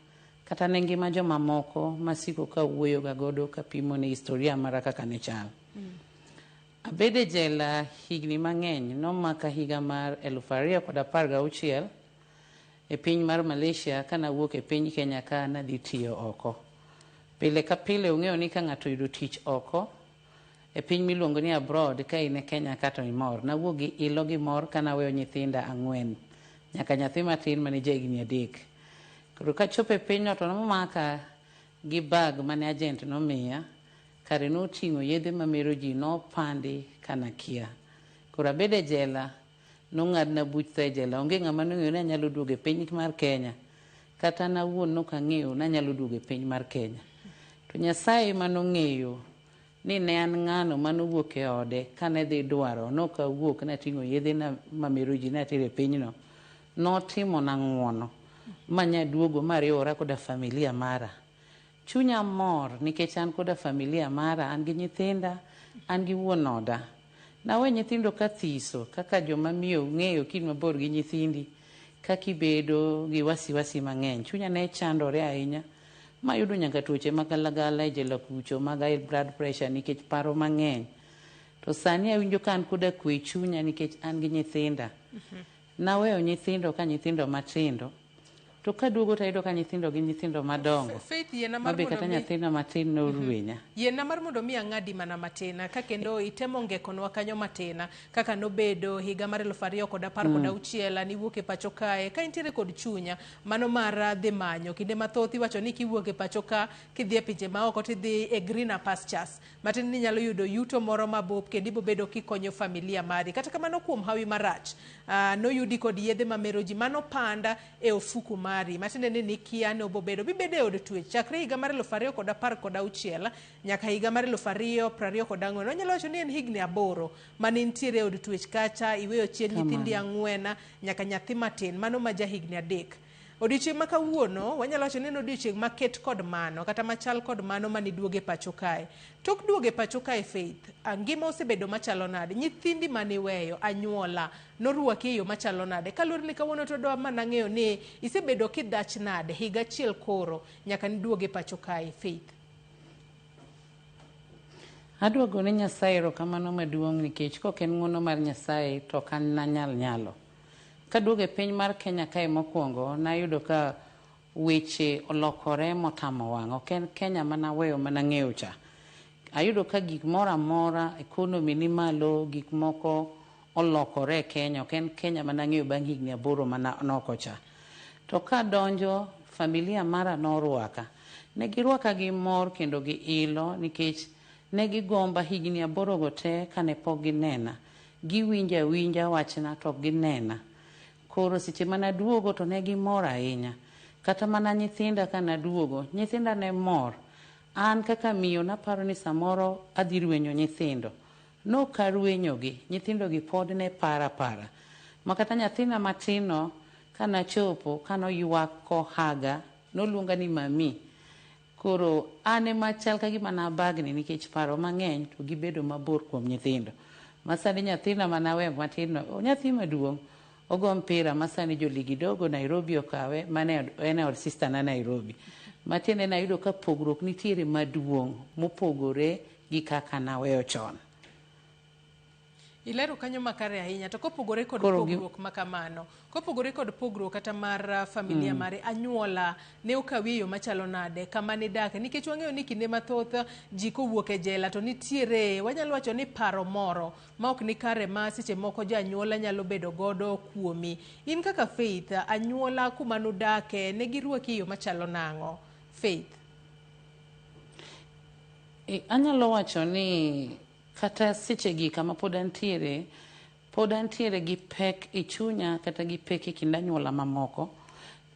kata ne ngima joma moko masiko ka wuoyo ga godo kapimo ne historia mara kaka ne chal. Abede jela higni mang'eny, nomaka higa mar 2016 e piny mar Malaysia kana wuok e piny Kenya ka nadhi tiyo oko. Pile ka pile ung'eyo ni ka ng'ato yudo tich oko e piny miluongo ni abroad ka in e Kenya ka to imor. Nawuok gi ilo gi mor kana weyo nyithinda 4 nyaka nyathi matin mane jahigni 3. Koro ka chopo e pinyno to nomaka gi bag mane agent nomiya, kare noting'o yedhe mamero ji nopandi kana kia. Koro abede jela nong'adna buch tho e jela. Onge ng'ama nong'eyo ni anyalo duogo e piny mar Kenya. Kata na wuon nokang'eyo ni anyalo duogo e piny mar Kenya. To Nyasaye manong'eyo ni ne an ng'ano manowuok e ode kane dhi dwaro nokawuok nating'o yedhe na mamero ji natero e pinyno, notimo na ng'uono manya duogo mariwora koda familia mara. Chunya mor nikech an koda familia mara, an gi nyithinda, an gi wuon oda. Nawe nyithindo ka thiso kaka joma miyo ng'eyo kin mabor gi nyithindi kakibedo gi wasiwasi mang'eny. Chunya ne chandore ahinya mayudo nyaka tuoche magalagala e jela kucho mag high blood pressure nikech paro mang'eny. To sani awinjo ka an koda kwe chunya nikech an gi nyithinda. Naweyo nyithindo ka nyithindo matindo. To kaduogo tayudo ka nyithindo gi nyithindo madongo. Faith yena mar mabe kata nyithindo matin norwenya. Yena mar mondo mi ang'adi mana matina ka kendo itemo ngekonwa kanyo matina kaka nobedo higa mar 2016 ni wuok e pacho kae ka intiere kod chunya mano mar dhi manyo kinde mathoth iwacho ni kiwuok e pacho ka kidhi e pinje maoko tidhi e greener pastures matin ni nyalo yudo yuto moro mabup kendo ibobedo kikonyo familia mari. Kata kamano kuom hawi marach noyudi kod yedhe mamero ji mano panda e ofuku mari matinde ni kia ne obobedo bibede od twech chakre higa mar 2016 nyaka higa mar 2024. Onyalo wacho ni en higni 8 mane ntiere od twech kacha iweyo chien nyithindi 4 nyaka nyathi matin mano ma ja higni 3. Odiochieng' ma kawuono wanyalo wacho ni en odiochieng' maket kod mano kata machal kod mano mani duoge pacho kae. Tok duoge pacho kae Faith, ngima osebedo machalo nade? Nyithindi mani weyo anyuola norwaki e yo machalo nade? Kaluwore ni kawuono to dwa mana ng'eyo ni isebedo kidach nade higa achiel koro nyaka ni duoge pacho kae Faith. Adwa gone Nyasaye erokamano maduong' nikech kok en ng'wono mar Nyasaye to kan nyalo. Kaduogo e piny mar Kenya kae mokwongo nayudo ka weche olokore motamo wang'. Ok en Kenya mana weyo mana ng'eyo cha. Ayudo ka gik moro amora economy ni malo, gik moko olokore e Kenya. Ok en Kenya mana ng'eyo bang' higni 8 mana noko cha. To ka donjo familia mara norwaka. Ne girwaka gi mor kendo gi ilo nikech ne gigomba higni 8 go te kane pok ginena. Giwinja wachna to ginena. Koro seche mana duogo to ne gimor ahinya. Kata mana nyithinda kana duogo, nyithinda ne mor. An kaka miyo naparo ni samoro adhi rwenyo nyithindo. No karwenyogi, nyithindo gi pod ne para. Makata nyathina matino kana chopo, kano ywak kohaga, noluonga ni mami. Koro ane machal ka gima nabagni nikech paro mang'eny to gibedo mabor kuom nyithindo. Masani nyathina manawe matino, nyathi maduong'. Ogo mpira masani joligi dogo Nairobi okawe mane en od sister na Nairobi. Matiende na yudo ka pogruok nitiere maduong' mopogore gi kaka naweyo chon. Ilero kanyo makare ahinya to kopogore kod pogruok makamano. Kopogore kod pogruok kata mar familia mare anyuola ne okawiyo machalo nade kama ni dak nikech wang'eyo ni kinde mathoth ji kowuok e jela to nitiere wanyalo wacho ni paro moro ma ok ni kare ma seche moko janyuola nyalo bedo godo kuomi. In kaka Faith anyuola kuma no dake ne girwaki yo machalo nang'o Faith? Anyalo wacho ni kata sechegi kama pod antiere gi pek e chunya kata gi pek e kind anyuola mamoko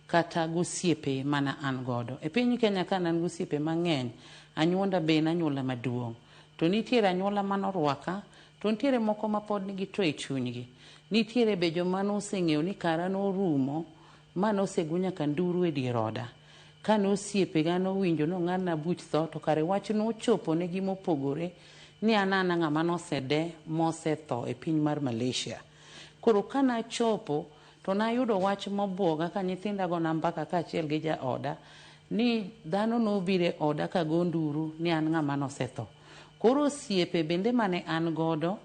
kata gosiepe mana an godo. E piny Kenya ka an gosiepe mang'eny, anyuonda be en anyuola maduong'. To nitiere anyuola manorwaka, to nitiere moko ma pod nigi to e chunygi. Nitiere be joma noseng'eyo ni kara norumo, ma nosego nyaka nduru e dier oda. Ka nosiepe ga nowinjo nong'adna buch tho, to kare wach nochopo negi mopogore ni anana ng'ama nosede mosetho e piny mar Malaysia. Koro kana chopo to nayudo wach mobuoga ka nyithinda go nambaka ka achiel gi ja oda ni dhano nobire oda ka go nduru ni an ng'ama nosetho. Koro osiepe bende mane an godo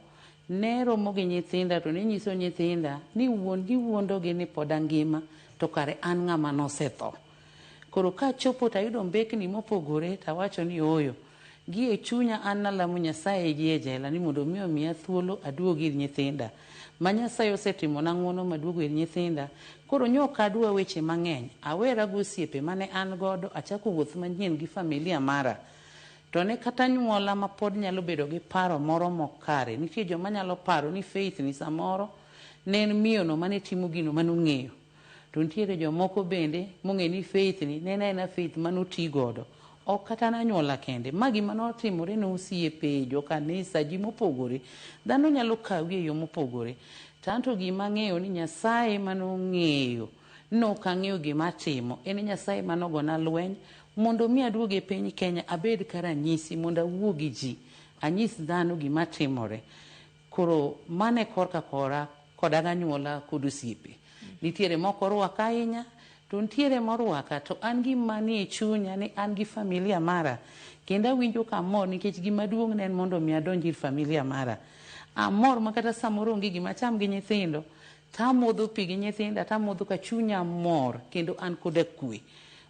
ne romo gi nyithinda to ne nyiso nyithinda ni wuon gi wuondogi ni pod angima to kare an ng'ama nosetho. Koro ka chopo tayudo mbekni mopogore tawacho ni oyo gi e chunya an nalamo Nyasaye gi e jela ni mondo miyo miya thuolo aduogi ir nyithinda. Ma Nyasaye osetimo na ng'wono maduogo ir nyithinda. Koro nyok adwa weche mang'eny. Awera go osiepe mane an godo achako wuoth manyien gi familia mara. To ne kata nyuola ma pod nyalo bedo gi paro moro mokare. Nitie joma nyalo paro ni Faith ni samoro ne en miyono mane timo gino manong'eyo. To nitiere jomoko bende mong'e ni faith ni ne en faith manoti godo. Ok kata nanyuola kende. Ma gima notimore ne osiepe, jo kanisa, ji mopogore. Dhano nyalo kawi e yo mopogore. Tanto gima ng'eyo ni Nyasaye manong'eyo nok ang'eyo gima timo. En Nyasaye manogona lweny mondo mi aduoge piny Kenya abed karanyisi mondo awuo gi ji. Anyis dhano gima timore. Koro mane korka kora koda ganyuola kod osiepe. Nitiere moko rwaka ahinya, to nitiere morwaka to an gima ni e chunya ni an gi familia mara. Kendo awinjo kamor nikech gima duong' ne en mondo mi adonji ir familia mara. Amor makata samoro onge gima cham gi nyithindo, tamodho pi gi nyithinda, tamodho ka chunya mor kendo an koda kwe.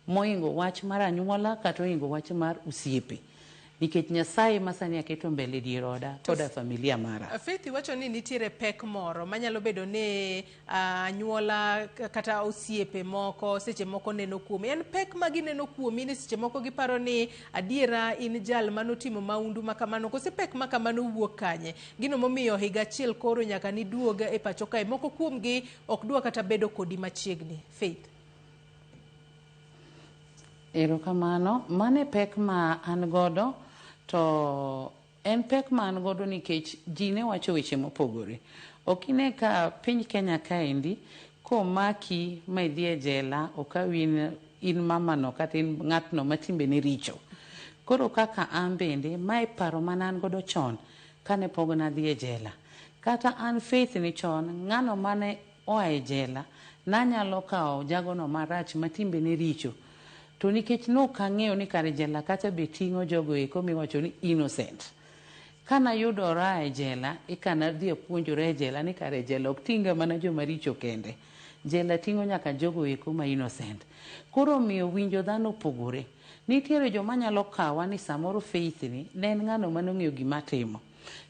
Moingo wach mar anyuola kata oingo wach mar osiepe. Nikech Nyasaye masani aketo mbele dier oda koda familia mara. Faith wacho ni nitiere pek moro manyalo bedo ni anyuola kata osiepe moko seche moko neno kuomi. En pek ma gineno kuomi ni seche moko giparo ni adiera in jal manotimo maundu makamano kose pek makamano wuok kanye. Gino momiyo higa achiel koro nyaka ni duoga e pacho kae. Moko kuomgi ok dwa kata bedo kodi machiegni. Faith. Erokamano, mane pek ma an godo, to en pek ma an godo nikech ji ne wacho weche mopogore. Okine ka piny Kenya kaendi, komaki ma idhi e jela, okawi in mamano kata in ng'atno matimbe ne richo. Koro kaka an bende, mae paro mana an godo chon, kane pogna dhi e jela. Kata an Faith ni chon, ng'ano mane oa e jela, nanyalo kao jagono marach matimbe ne richo. To nikech nok ang'eyo ni kare jela kacha be ting'o jogo eko miwacho ni innocent. Kana yudora e jela, ikana dhi apuonjora e jela ni kare jela ok ting'a mana joma richo kende. Jela ting'o nyaka jogo eko ma innocent. Koro miyo winjo dhano pogore. Nitiere joma nyalo kawa ni samoro Faith ni ne en ng'ano manong'eyo gima timo.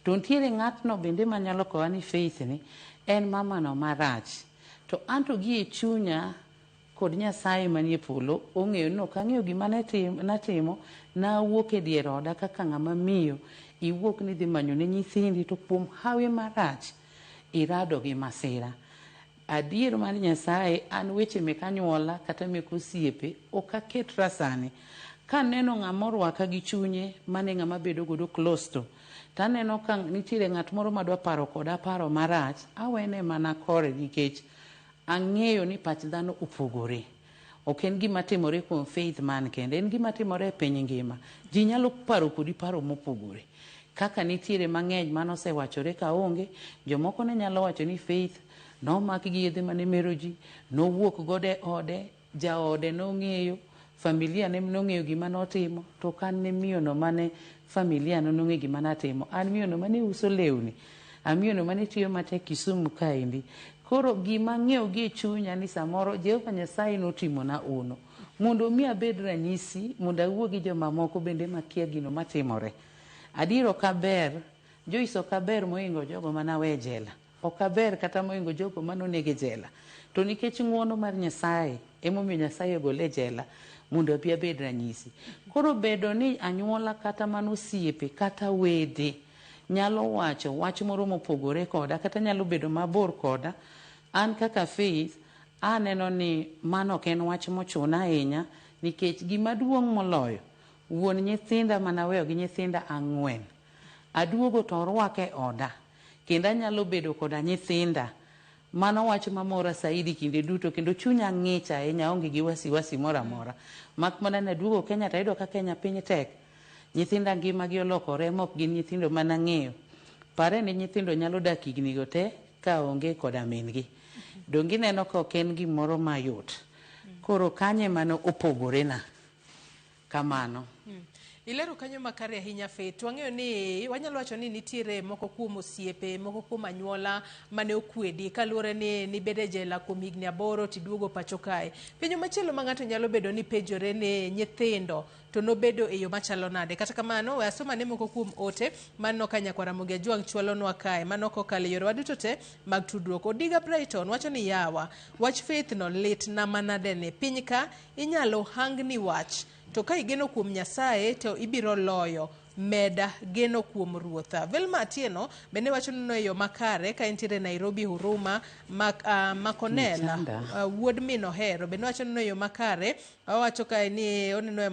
To nitiere ng'atno bende manyalo kawa ni Faith ni en mamano marach. To anto gi e chunya kod Nyasaye manie polo ong'eyo no kang'eyo gima natimo na wuok e dier oda kaka ng'ama miyo iwuok ni dhi manyo ne nyithindi to kuom hawi marach irado gi masira. Adier mar Nyasaye an weche mek anyuola kata mek osiepe ok aketra sani. Kaneno ng'ama orwaka gi chunye mane ng'ama bedo godo close to, taneno ka nitiere ng'at moro madwa paro koda paro marach, awene mana kore nikech ang'eyo ni pach dhano opogore. Ok en gima timore kuom Faith man kende, en gima timore e piny ngima. Ji nyalo paro kodi paro mopogore. Kaka nitiere mang'eny manosewachore ka onge, jomoko ne nyalo wacho ni Faith nomaki gi yedhe mane mero ji, nowuok gode ode, jaode nong'eyo, familia ne nong'eyo gima notimo, to kan ne miyono mane familia no nong'eyo gima natimo. An miyono mane uso lewni, an miyono mane tiyo matek Kisumu kaendi. Koro gima ng'eyo gi chunya ni samoro Jehova Nyasaye notimo na uno. Mondo mi abed ranyisi, mondo awuo gi joma moko bende makia gino matimore. Adier ok aber, Joyce ok aber moingo jogo manawe jela. Ok aber kata moingo jogo manonege jela. To nikech ng'wono mar Nyasaye, emomiyo Nyasaye ogole jela, mondo abi abed ranyisi. Koro bedo ni anyuola kata manosiepe kata wede nyalo wacho wach moro mopogore koda kata nyalo bedo mabor koda, an kaka Faith aneno ni mano ok en wach mochuna ahinya nikech gima duong' moloyo wuon nyithinda manaweyo gi nyithinda 4 aduogo to orwake oda kendo anyalo bedo koda nyithinda. Mano wach mamora saidi kinde duto kendo chunya ng'ich ahinya, onge gi wasiwasi moro amora. Mak mana naduogo Kenya to ayudo ka Kenya piny tek. Nyithinda ngima gi olokore, mok gin nyithindo manang'eyo. Pare ni nyithindo nyalo dak higni go te ka onge koda min gi. Dongi neno ka ok en gimoro mayot. Koro kanye mano opogore na kamano. Ilero kanyo makare ahinya Faith. Wang'eyo ni wanyalo wacho ni nitiere moko kuom osiepe, moko kuom anyuola mane okwedi kaluwore ni bede jela kuom higni 8 tiduogo pacho kae. Penjo machielo ma ng'ato nyalo bedo ni pejore ni nyithindo to nobedo e yo machalo nade. Kata kamano we asoma ne moko kuom ote mano ka Nyakwara Mugia Jwang chwalonwa kae mano kokalo yore waduto te mag tudruok. Odiga Brighton wacho ni yawa wach Faith no lit na manade ne piny ka inyalo hang ni wach to ka igeno kuom Nyasaye to ibiro loyo. meda geno kuom ruotha. Velma Atieno bende wacho no yo makare ka entiere Nairobi. Huruma Makonela wuod min ohero bende wacho no yo makare, wacho ka ni oneno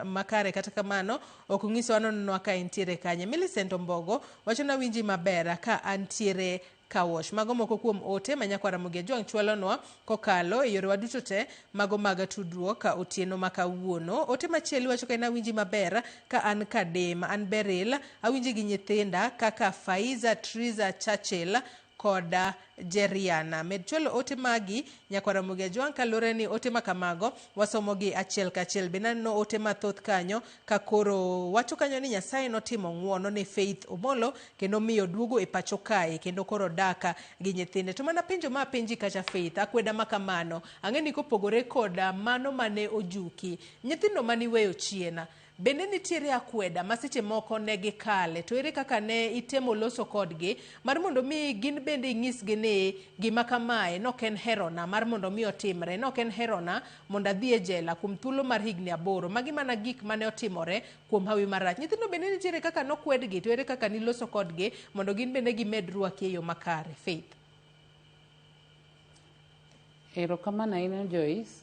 makare kata kamano ok ngiso anono ka entiere kanye. Millicent Ombogo wacho na winji maber ka antiere Kawosh. Mago moko kuom ote manyakwara Mugia Jwang chwalonwa kokalo e yore waduto te mago maga tudruok ka otieno makawuono. Ote machielo wacho ka na winji maber ka an Kadema, an Beryl, awinji gi nyithinda kaka Faiza, Triza, Churchill koda Jeriana. Med chwalo ote magi nyakwara Mugia Jwang kalore ni ote makamago wasomo gi achiel kachiel. Benano ote mathoth kanyo ka koro wacho kanyo ni Nyasaye notimo ng'uono ne Faith Omolo kendo miyo duogo e pacho kae kendo koro daka gi nyithinde. To mana penjo ma penji kacha Faith akweda makamano ang'eni kopogore koda mano mane ojuki nyithindo mani weyo chiena bende nitiere akweda masiche moko ne gikale, to ere kaka ne itemo loso kodgi mar mondo mi gin bende ing'isgi ni gima kamae nok en herona mar mondo mi otimre, nok en herona mondo adhi e jela kuom thuolo mar higni 8. Magi mana gik mane otimore kuom hawi marach. Nyithindo bende nitiere kaka nokwedgi, to ere kaka niloso kodgi mondo gin bende gimed rwaki e yo makare. Faith. Erokamano ahinya Joyce.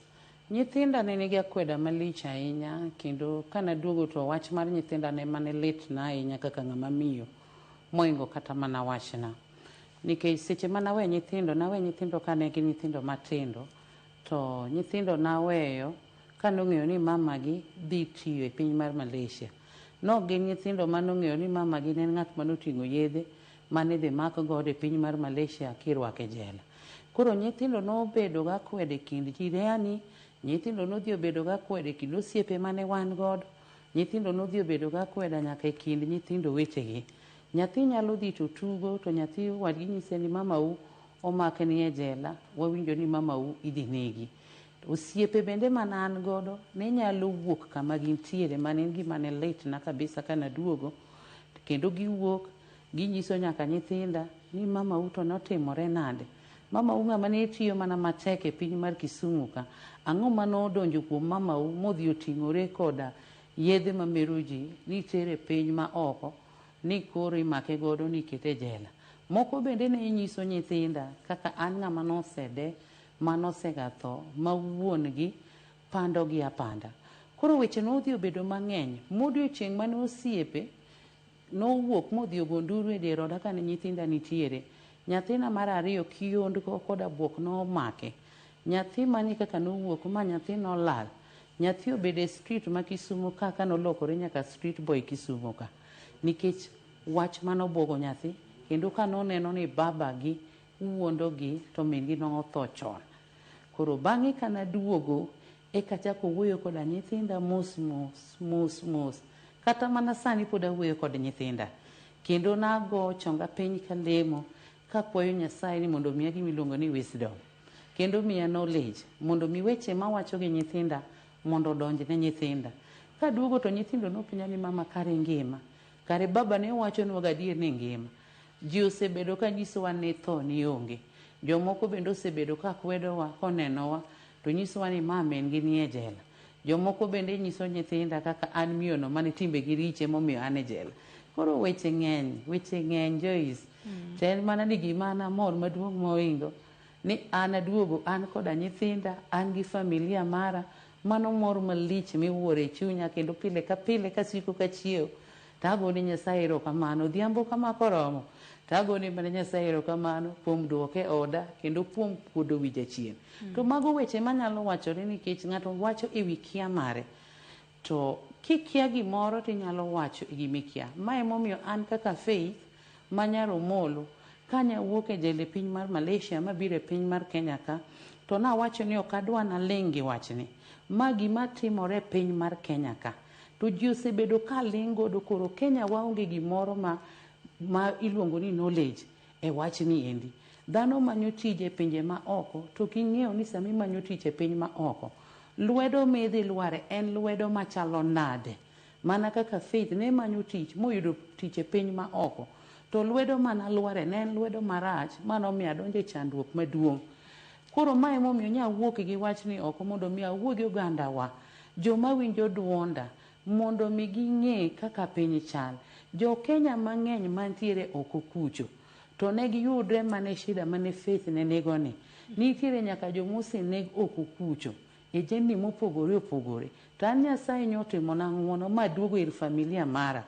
Nyithinda ne nigi akweda malich ahinya, kendo kana duogo to wach mar nyithinda ne mane lit na ahinya kaka ng'ama miyo moingo kata mana wachna. Nikech seche manawe nyithindo kane gin nyithindo matindo, to nyithindo naweyo kanong'eyo ni mamagi dhi tiyo e piny mar Malaysia. No gin nyithindo manong'eyo ni mamagi ne ng'at manoting'o yedhe mane dhi mak godo e piny mar Malaysia kirwake jela. Koro nyithindo nobedo ga kwede kind jirani, nyithindo nodhi obedo ga kwede kind osiepe mane wan godo, nyithindo nodhi obedo ga kweda nyaka e kind nyithindo wetegi. Nyathi nyalo dhi to tugo to nyathi wadgi nyise ni mamau omak ni e jela, wawinjo ni mamau idhi negi. Osiepe bende mana an godo ne nyalo wuok kama gintiere mane gima ne lit na kabisa kana duogo, kendo giwuok ginyiso nyaka nyithinda ni mamau to notimore nade. Mamau ng'ama ne tiyo mana matek e piny mar Kisumu ka, ang'o manodonjo kuom mamau modhi oting'ore koda yedhe mamero ji ni tere piny ma oko ni koro imake godo ni kete jela. Moko bende ne nyiso nyithinda kaka an ng'ama nosede manosega tho ma wuon gi pando gi apanda. Koro weche nodhi obedo mang'eny. Modiochieng' mane osiepe nowuok modhi ogonduru e dier oda kane nyithinda nitiere. Nyathina mar ariyo kiondko koda buok nomake. Nyathi mani kaka nowuok ma nyathi nolal. Nyathi obedo e street ma Kisumu ka nolokore nyaka street boy Kisumu ka. Nikech wach manobwogo nyathi kendo kanoneno ni baba gi wuondo gi to min gi notho chon. Koro bang'e kana duogo e kachako wuoyo koda nyithinda mos. Kata mana sani pod awuoyo kod nyithinda. Kendo nago chonga piny kalemo kakwayo Nyasaye ni mondo miya gimiluongo ni wisdom. Kendo miya knowledge mondo mi weche mawacho gi nyithinda mondo donj ne nyithinda. Ka duogo to nyithindo nopenja ni mama kare ngima. Kare baba ne wacho nwa gadier ni ngima. Ji osebedo ka nyisowa ni tho ni onge. Jomoko bende osebedo ka kwedowa konenowa to nyisowa ni mama en gi ni e jela. Jomoko bende nyiso nyithinda kaka an miyono mane timbe gi riche momiyo an e jela. Koro weche ng'eny Joyce. Tel mana ni gima na mor maduong' moingo ni an aduogo an koda nyithinda, an gi familia mara, mano mor malich miwuoro e chunya kendo pile ka pile kasiko ka chiewo tagone Nyasaye erokamano. Odhiambo kama koromo tagone mana Nyasaye erokamano kuom duoke oda kendo kuom puodo wi jachien. To mago weche manyalo wachore nikech ng'ato wacho e wi kia mare. To kikia gimoro tinyalo wacho e gimikia. Mae momiyo an kaka Faith manyaro Omolo kanya wuok e jela piny mar Malaysia mabiro e piny mar Kenya ka, to nawacho ni ok adwa naling gi wachni. Ma gima timore piny mar Kenya ka. To ji osebedo ka ling godo koro Kenya waonge gimoro ma iluongo ni knowledge e wachni endi. Dhano manyo tije e pinje ma oko, to king'eyo ni sami manyo tich e piny ma oko, lwedo midhi lware en lwedo machalo nade. Mana kaka Faith ne manyo tich moyudo tich e piny ma oko, to lwedo mana lware ne en lwedo marach manomiyo adonjo e chandruok maduong'. Koro mae momiyo nya wuok gi wachni oko mondo mi awuo gi oganda wa, joma winjo duonda, mondo mi ging'e kaka piny chal. Jo Kenya mang'eny mantiere oko kucho to ne giyudre mane shida mane Faith ne negoni. Nitiere nyaka jo moseneg oko kucho e jemni mopogore opogore. To an Nyasaye nyotimona ng'uono maduogo ir familia mara.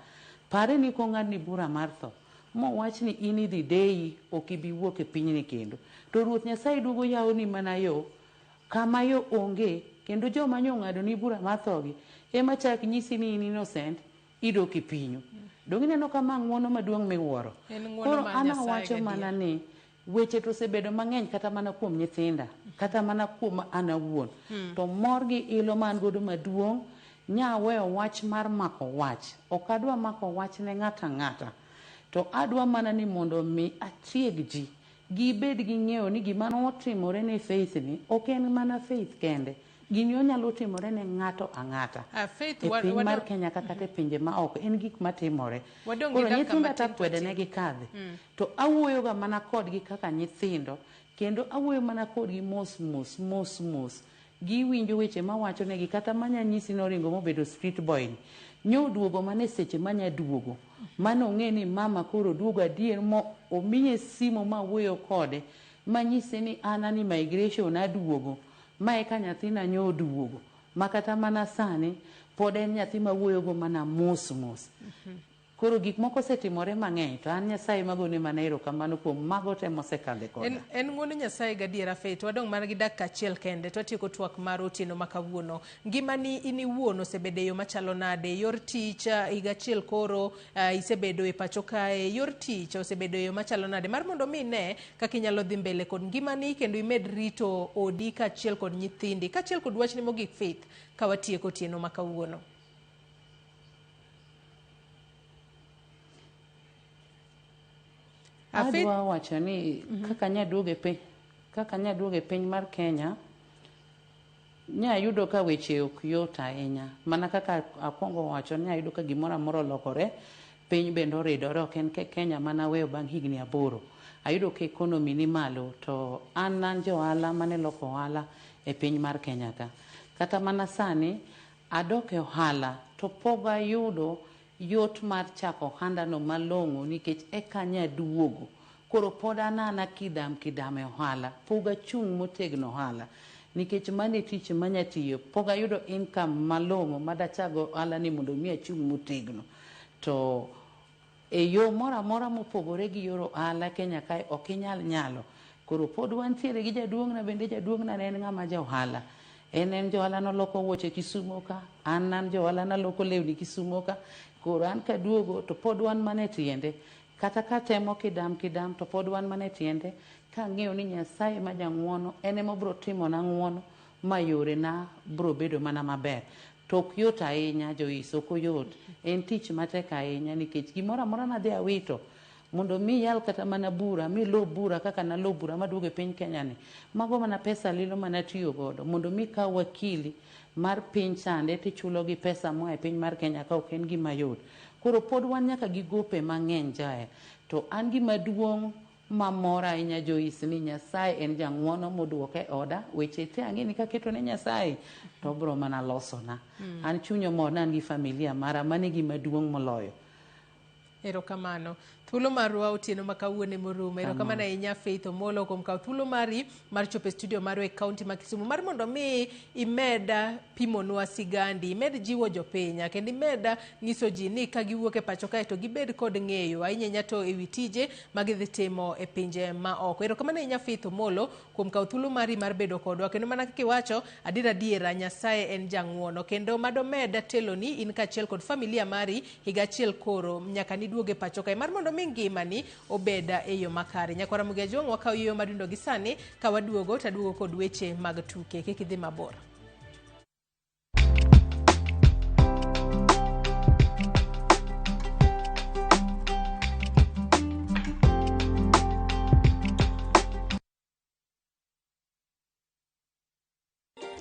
Pare ni kong'adni bura mar tho mowach ni in idhi deyi ok ibi wuok e pinyni kendo. To Ruoth Nyasaye duogo yawoni mana yo kama yo onge, kendo joma nyong'ado ni bura mar thogi ema chak nyisi ni in innocent, idok e pinyu. Dong ineno kama ng'uono maduong' miwuoro. Koro an awacho mana ni weche to osebedo mang'eny kata mana kuom nyithinda, kata mana kuom an awuon. To mor gi ilo man godo maduong' nyaweyo wach mar mako wach. Ok adwa mako wach ne ng'ata ng'ata. To adwa mana ni mondo mi atieg ji gibed gi ng'eyo ni gima notimore ne Faith ni ok en mana Faith kende. Gini onyalo timore ne ng'ato ang'ata. E piny mar Kenya kata e pinje ma oko en gik matimore. Koro nyithinda takwede ne gi kadhi. To awuoyo ga mana kodgi kaka nyithindo, kendo awuoyo mana kodgi mos. Giwinjo weche mawacho negi kata manya nyisi noringo mobedo street boy. Nyo duogo mane seche manya duogo. Mano ong'e ni mama koro duogo adier mo omiye simo ma wuoyo kode. Manyise ni anani migration aduogo. Mae ka nyathina nyo duogo. Makata mana sani pod en nyathi ma wuoyogo mana mos. Koro gik moko setimore mang'eny to an Nyasaye magone mana erokamano kuom mago te mosekadhe koda. En ng'wono Nyasaye gadiera Faith. Wadong' mana gi dakika achiel kende to atieko twak mar otieno ma kawuono. Ngimani in iwuon osebedo e yo machalo nade? Yor tich higa achiel koro isebedo e pacho kae. Yor tich osebedo e yo machalo nade? Mar mondo mi ne kaka inyalo dhi mbele kod ngimani kendo imed rito odi kaachiel kod nyithindi. Kaachiel kod wachni mogik Faith ka watieko otieno ma kawuono. Adwa wacho ni kaka nyaduoge piny mar Kenya nyayudo ka weche ok yot ahinya. Mana kaka akwongo wacho nyayudo ka gimoro amora olokore, piny bende oridore, ok en Kenya mana weyo bang' higni 8. Ayudo ka ekonomi ni malo, to an jo ohala mane loko ohala e piny mar Kenya ka. Kata mana sani adok e ohala to pok ayudo yot mar chako handano malong'o nikech eka nyaduogo. Koro pod anana kidam e ohala. Pok achung' motegno ohala. Nikech mane tich manyatiyo. Pok ayudo income malong'o madachago ohala ni mondo mi achung' motegno. To e yo moro amora mopogore gi yor ohala Kenya kae ok inyal nyalo. Koro pod wantiere gi jaduong'na, bende jaduong'na ne en ng'ama ja ohala. En jo ohala noloko wuoche Kisumo ka. An jo ohala naloko lewni Kisumo ka. Koro an kaduogo to pod wan mane tiende. Kata ka temo kidam to pod wan mane tiende. Ka ng'eyo ni Nyasaye ma jang'uono ene mobro timo na ng'uono ma yore na bro bedo mana maber. To ok yot ahinya Joyce, ok yot. En tich matek ahinya nikech gimoro amora nadhi awito mondo mi yal kata mana bura, mi lo bura kaka na lo bura maduogo e piny Kenya ni. Mago mana pesa lilo mana tiyo godo mondo mi ka wakili mar piny chande tichulo gi pesa moa e piny mar Kenya ka ok en gima yot. Koro pod wan nyaka gi gope mang'eny jae. To an gima duong' mamora ahinya Joyce ni Nyasaye en jang'uono moduoke oda. Weche te ang'e ni kaketo ne Nyasaye to bro mana losona. An chunyo mor na an gi familia mara mane gima duong' moloyo. Erokamano. Thuolo marwa otieno ma kawuono morumo. Erokamano ahinya Faith Omolo kuom kawo thuolo mari mar chopo e studio marwa e kaunti ma Kisumu mar mondo mi imed pimonwa sigandi, imed jiwo jopiny kendo imed nyiso ji ni ka giwuok e pacho kae to gibed kod ng'eyo ahinya to ewi tije ma gidhi timo e pinje ma oko. Erokamano ahinya Faith Omolo kuom kawo thuolo mari mar bedo kodwa, kendo mana kaka iwacho adiera Nyasaye en jang'uono kendo madomed teloni in kaachiel kod familia mari higa achiel koro nyaka niduoge pacho kae mar mondo ngimani obeda e yo makare. Nyakwara Mugia Jong wakawo yo madundo gi sani ka waduogo taduogo kod weche mag tuke. Kik idhi mabor.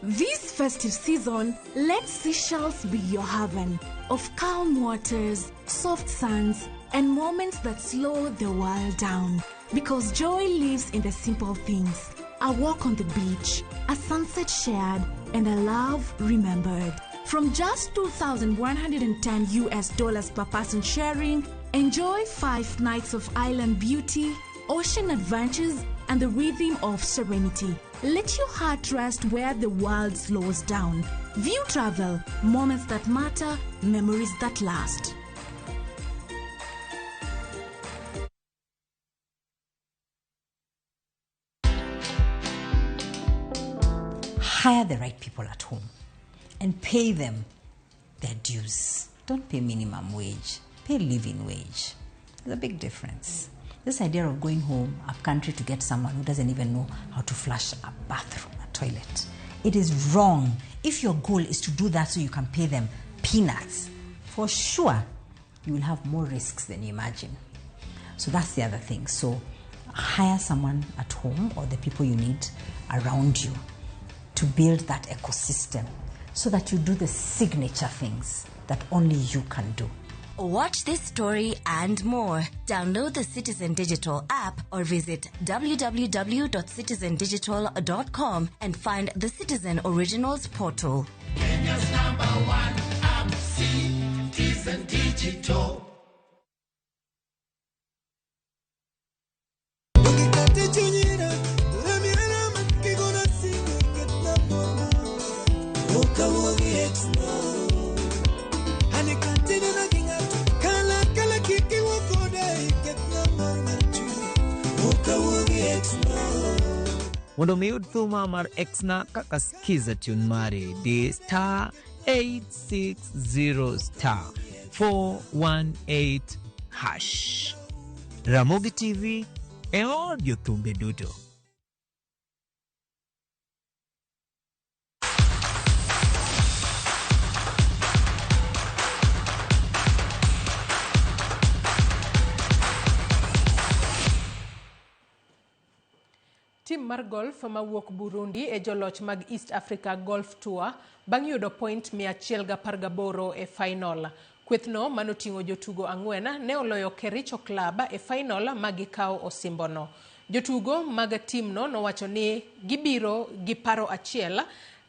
This festive season, let Seychelles be your haven of calm waters, soft sands, and moments that slow the world down. Because joy lives in the simple things. A walk on the beach, a sunset shared, and a love remembered. From just $2,110 US per person sharing, enjoy 5 nights of island beauty, ocean adventures, and the rhythm of serenity. Let your heart rest where the world slows down. View Travel, moments that matter, memories that last. Hire the right people at home and pay them their dues. Don't pay minimum wage, pay living wage. There's a big difference. This idea of going home up country to get someone who doesn't even know how to flush a bathroom, a toilet, it is wrong. If your goal is to do that so you can pay them peanuts, for sure you will have more risks than you imagine. So that's the other thing. So hire someone at home or the people you need around you to build that ecosystem so that you do the signature things that only you can do. Watch this story and more. Download the Citizen Digital app or visit www.citizendigital.com and find the Citizen Originals portal. Kenya's #1 app, Citizen Digital. Mondo miud thuma mar Exna kaka skiza tune mare di star 860 star 418 hash. Ramogi TV e audio thumbe duto. Tim mar golf mawuok Burundi e joloch mag East Africa Golf Tour bang' yudo point 118 e final. Kwethno manoting'o jotugo 4 ne oloyo Kericho Club e final magikawo osimbono. Jotugo mag timno nowacho ni gibiro gi paro achiel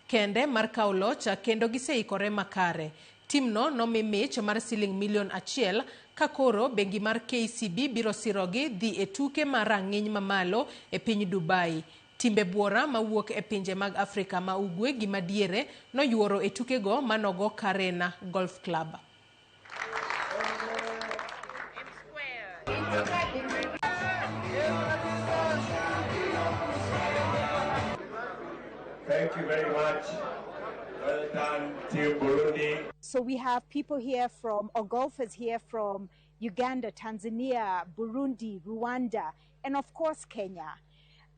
kende mar kawo loch kendo giseikore makare. Timno nomi mich mar siling $1,000,000 ka koro bengi mar KCB biro sirogi dhi e tuke mar rang'iny mamalo e piny Dubai. Timbe buora mawuok e pinje mag Afrika ma ugwe gi madiere noyuoro e tukego manogo Karena Golf Club. Thank you very much. Well done, Team Burundi. So we have people here or golfers here from Uganda, Tanzania, Burundi, Rwanda, and of course Kenya.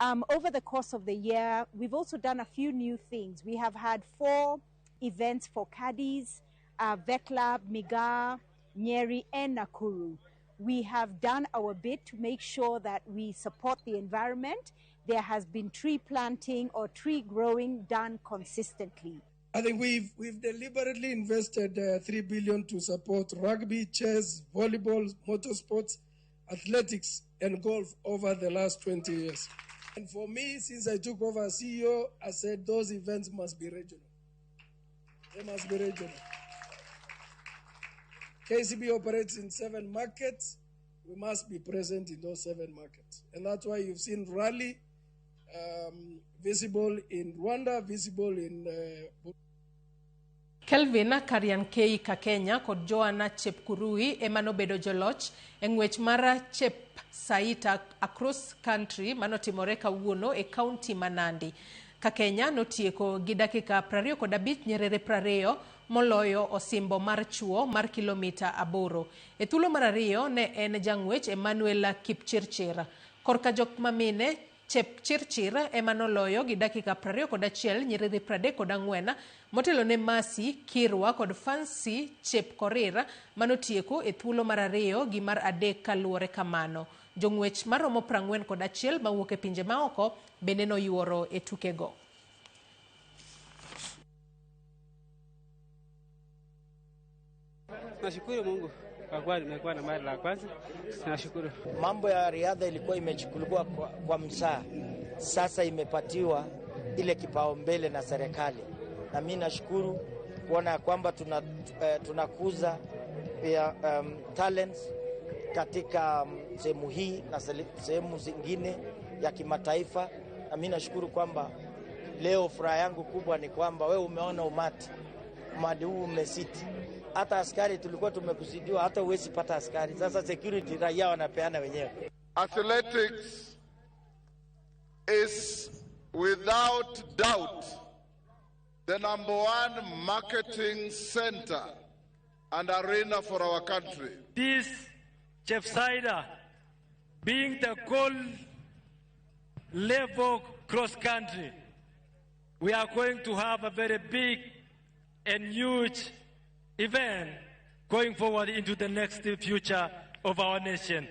Over the course of the year, we've also done a few new things. We have had 4 events for Cadiz, Veclab, Migaa, Nyeri, and Nakuru. We have done our bit to make sure that we support the environment. There has been tree planting or tree growing done consistently. I think we've deliberately invested $3 billion to support rugby, chess, volleyball, motorsports, athletics, and golf over the last 20 years. And for me, since I took over as CEO, I said those events must be regional. They must be regional. KCB operates in 7 markets. We must be present in those 7 markets. And that's why you've seen Rally visible in Rwanda, visible in Kelvin Kariankei Kakenya kod Joanna Chepkurui emanobedo joloch eng'wech mara Chep Saita across country manotimore kawuono e county Manandi. Kakenya notieko gi dakika 25 nyerere 20 moloyo osimbo mar chuo mar kilomita 8. E thuolo mar ariyo ne en jang'wech Emmanuel Kipchirchir. Korka jok mamine Chepchirchir emanoloyo gi dakika 21 nyiriri 34 motelo ne Masi Kirwa kod Fancy Chepkorir manotieko e thuolo mar ariyo gi mar adek kaluwore kamano. Jong'wech maromo 41 mawuok e pinje maoko bende noyuoro e tukego. Nashukuru Mungu kwa kuwa nimekuwa na mara la kwanza. Nashukuru. Mambo ya riadha ilikuwa imechukuliwa kwa msaa. Sasa imepatiwa ile kipaumbele na serikali. Na mimi nashukuru kuona kwamba tunakuza pia talents katika sehemu hii na sehemu zingine ya kimataifa. Na mimi nashukuru kwamba leo furaha yangu kubwa ni kwamba wewe umeona umati huu umesiti. Hata askari tulikuwa tumekusidiwa, hata huwezi pata askari. Sasa security raia wanapeana wenyewe. Athletics is without doubt the #1 marketing center and arena for our country. This Chief Saida being the gold level cross country, we are going to have a very big and huge event going forward into the next future of our nation.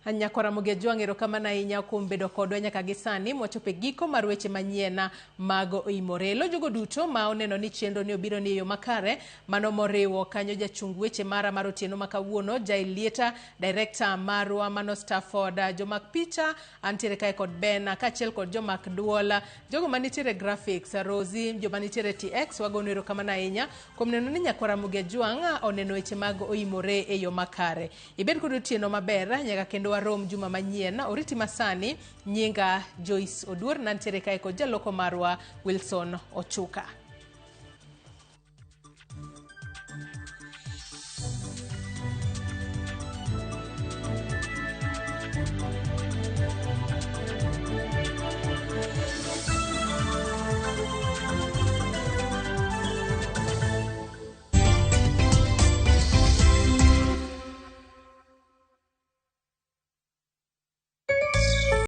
Anyakora mugejwangero kama na inya kumbedo kodwa nyaka gisani mochope giko mar weche manyiena mago imorelo jogo duto ma oneno ni chendo ni obiro ni yo makare mano moriwo kanyo jachung weche mara marotieno makawuono Jailieta director marwa mano Stafford jomak picha antiere kae kod Ben kachel kod jomak duola jogo manitiere graphics Rosie jomanitiere TX wagonero kama na inya komneno ni nyakora mugejwanga oneno weche mago imore e yo makare ibed kod otieno maber nyaka kendo Rom juma manyiena oriti masani nyinga Joyce Oduor nantiere kae kod jaloko marwa Wilson Ochuka.